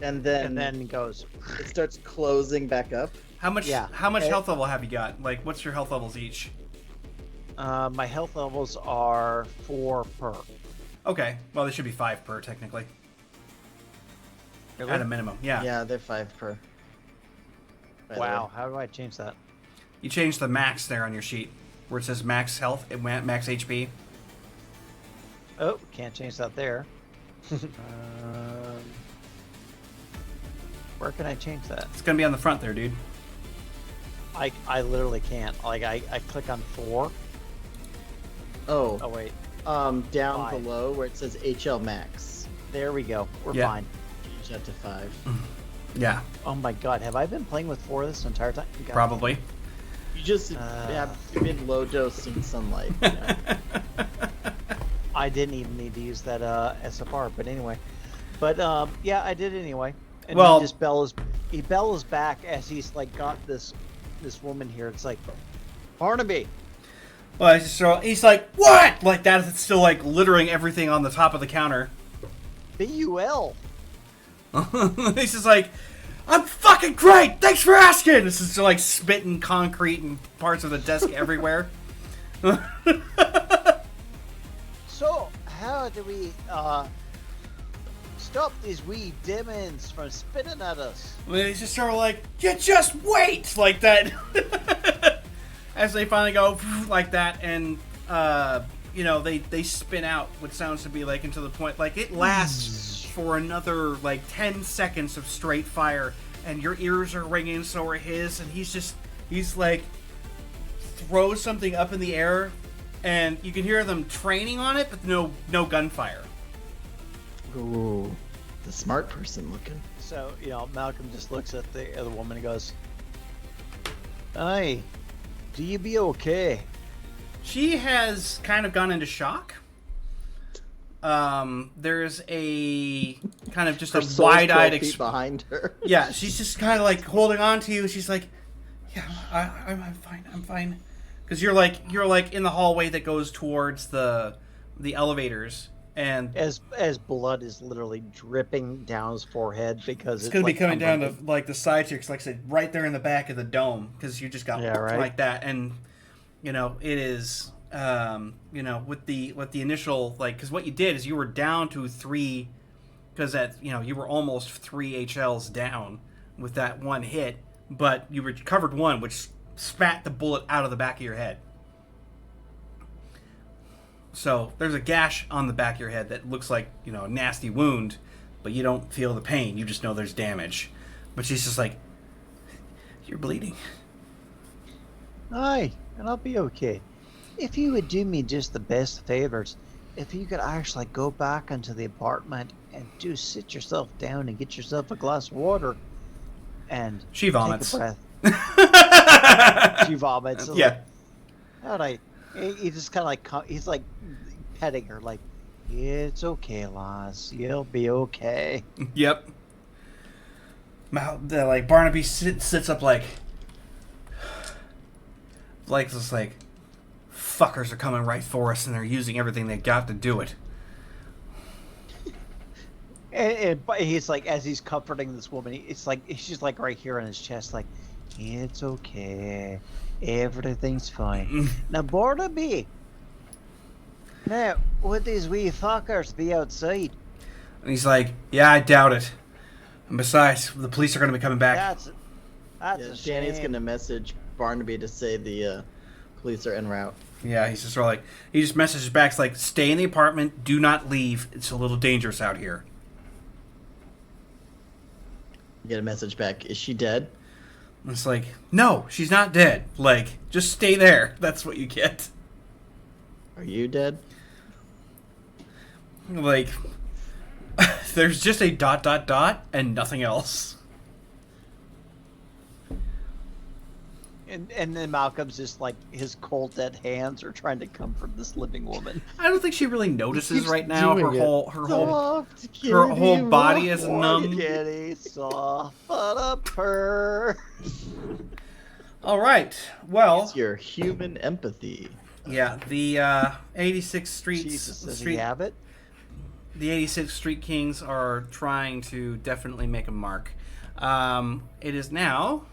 and then it goes. it starts closing back up. How much health level have you got? Like, what's your health levels each? My health levels are 4 per. Okay, well, they should be 5 per, technically. Really? At a minimum, yeah. Yeah, they're 5 per. Wow, how do I change that? You change the max there on your sheet, where it says max health, max HP. Oh, can't change that there. Where can I change that? It's gonna be on the front there, dude. I literally can't. Like, I click on 4. Oh, Oh, wait. down 5. below where it says HL max. There we go. We're Yeah. fine. Change that to 5. Yeah, Oh my god, have I been playing with 4 this entire time? God. probably. You just have been low dosing sunlight. You know? I didn't even need to use that SFR, but anyway. But yeah, I did anyway. And Well- he bellows back as he's like got this woman here. It's like, Barnaby. Well, he's like, what? Like that, it's still like littering everything on the top of the counter. BUL. He's just like, I'm fucking great! Thanks for asking! This is like spitting concrete and parts of the desk everywhere. So, how do we stop these wee demons from spitting at us? He's just sort of like, you just wait! Like that. As they finally go like that, and they spin out what sounds to be like into the point, like it lasts for another like 10 seconds of straight fire, and your ears are ringing, so are his, and he's like throws something up in the air, and you can hear them training on it, but no gunfire. Ooh, the smart person looking. So, Malcolm just looks at the other woman and goes, "Aye, do you be okay?" She has kind of gone into shock. There's a kind of just Her a soul's wide-eyed 12 feet behind her. Yeah, she's just kind of like holding on to you. She's like, "Yeah, I'm fine," because you're like in the hallway that goes towards the elevators, and As blood is literally dripping down his forehead because it's gonna be coming down to like the side here, 'cause like I said, right there in the back of the dome, because you just got like that, and it is. With the initial, like, because what you did is you were down to 3, because you were almost 3 HLs down with that one hit, but you recovered 1, which spat the bullet out of the back of your head. So there's a gash on the back of your head that looks like a nasty wound, but you don't feel the pain. You just know there's damage. But she's just like, "You're bleeding." Aye, and I'll be okay. If you would do me just the best favors, if you could actually go back into the apartment and just sit yourself down and get yourself a glass of water and She vomits. take a breath. She vomits. Yeah. Alright. He just kind of like, he's like petting her, like, "It's okay, lass. You'll be okay." Yep. Barnaby sits up like just like, fuckers are coming right for us, and they're using everything they got to do it. And he's like, as he's comforting this woman, it's like she's like right here on his chest, like, "It's okay, everything's fine." Now, Barnaby, now would these wee fuckers be outside? And he's like, "Yeah, I doubt it. And besides, the police are going to be coming back." That's Yeah, a shame. Danny's gonna message Barnaby to say the police are en route. Yeah, he's just sort of like, he just messages back, it's like, "Stay in the apartment, do not leave. It's a little dangerous out here." You get a message back. Is she dead? And it's like, "No, she's not dead. Like, just stay there." That's what you get. Are you dead? Like, There's just a ... and nothing else. And then Malcolm's just like his cold dead hands are trying to comfort this living woman. I don't think she really notices keeps right now. Her doing it. whole Soft kitty, her whole body rock is one. numb. Kitty, soft but a purr. All right. Well, It's your human empathy. yeah, the 86th Jesus, does he Street have it? the 86th Street Kings are trying to definitely make a mark. It is now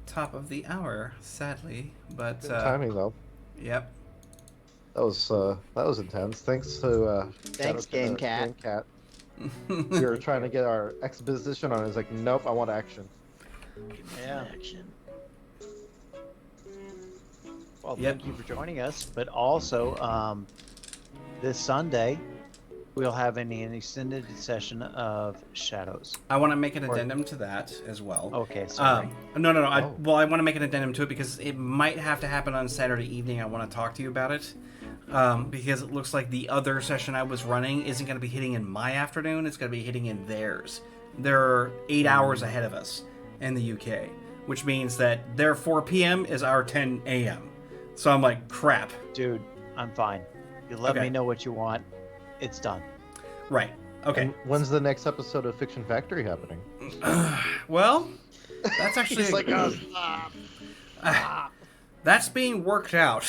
top of the hour, sadly, but Good timing though. yep. That was intense. Thanks to Thanks, Shadow- Game Cat. Game Cat. We were trying to get our exposition on it. It's like, nope, I want action. Yeah. Action. Well, Yep. thank you for joining us. But also, this Sunday, we'll have an extended session of Shadows. I want to make an addendum to that as well. Okay, sorry. No. I Oh. want to make an addendum to it because it might have to happen on Saturday evening. I want to talk to you about it because it looks like the other session I was running isn't going to be hitting in my afternoon. It's going to be hitting in theirs. They're 8 hours ahead of us in the UK, which means that their 4 p.m. is our 10 a.m. So I'm like, crap. Dude, I'm fine. You let Okay. me know what you want. It's done. Right. Okay. And when's the next episode of Fiction Factory happening? Well, that's actually He's like, oh, stop. that's being worked out.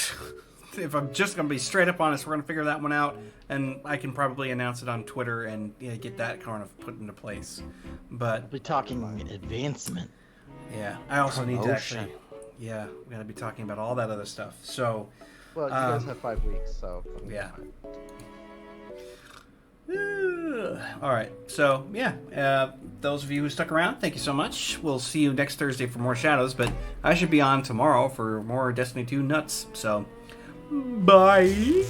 If I'm just going to be straight up honest, we're going to figure that one out, and I can probably announce it on Twitter and get that kind of put into place. But We'll be talking advancement. yeah, I also need to Promotion. actually. Yeah, we're going to be talking about all that other stuff. So Well, you guys have 5 weeks, so yeah. All right. So, yeah, those of you who stuck around, thank you so much. We'll see you next Thursday for more Shadows, but I should be on tomorrow for more Destiny 2 nuts. So, bye.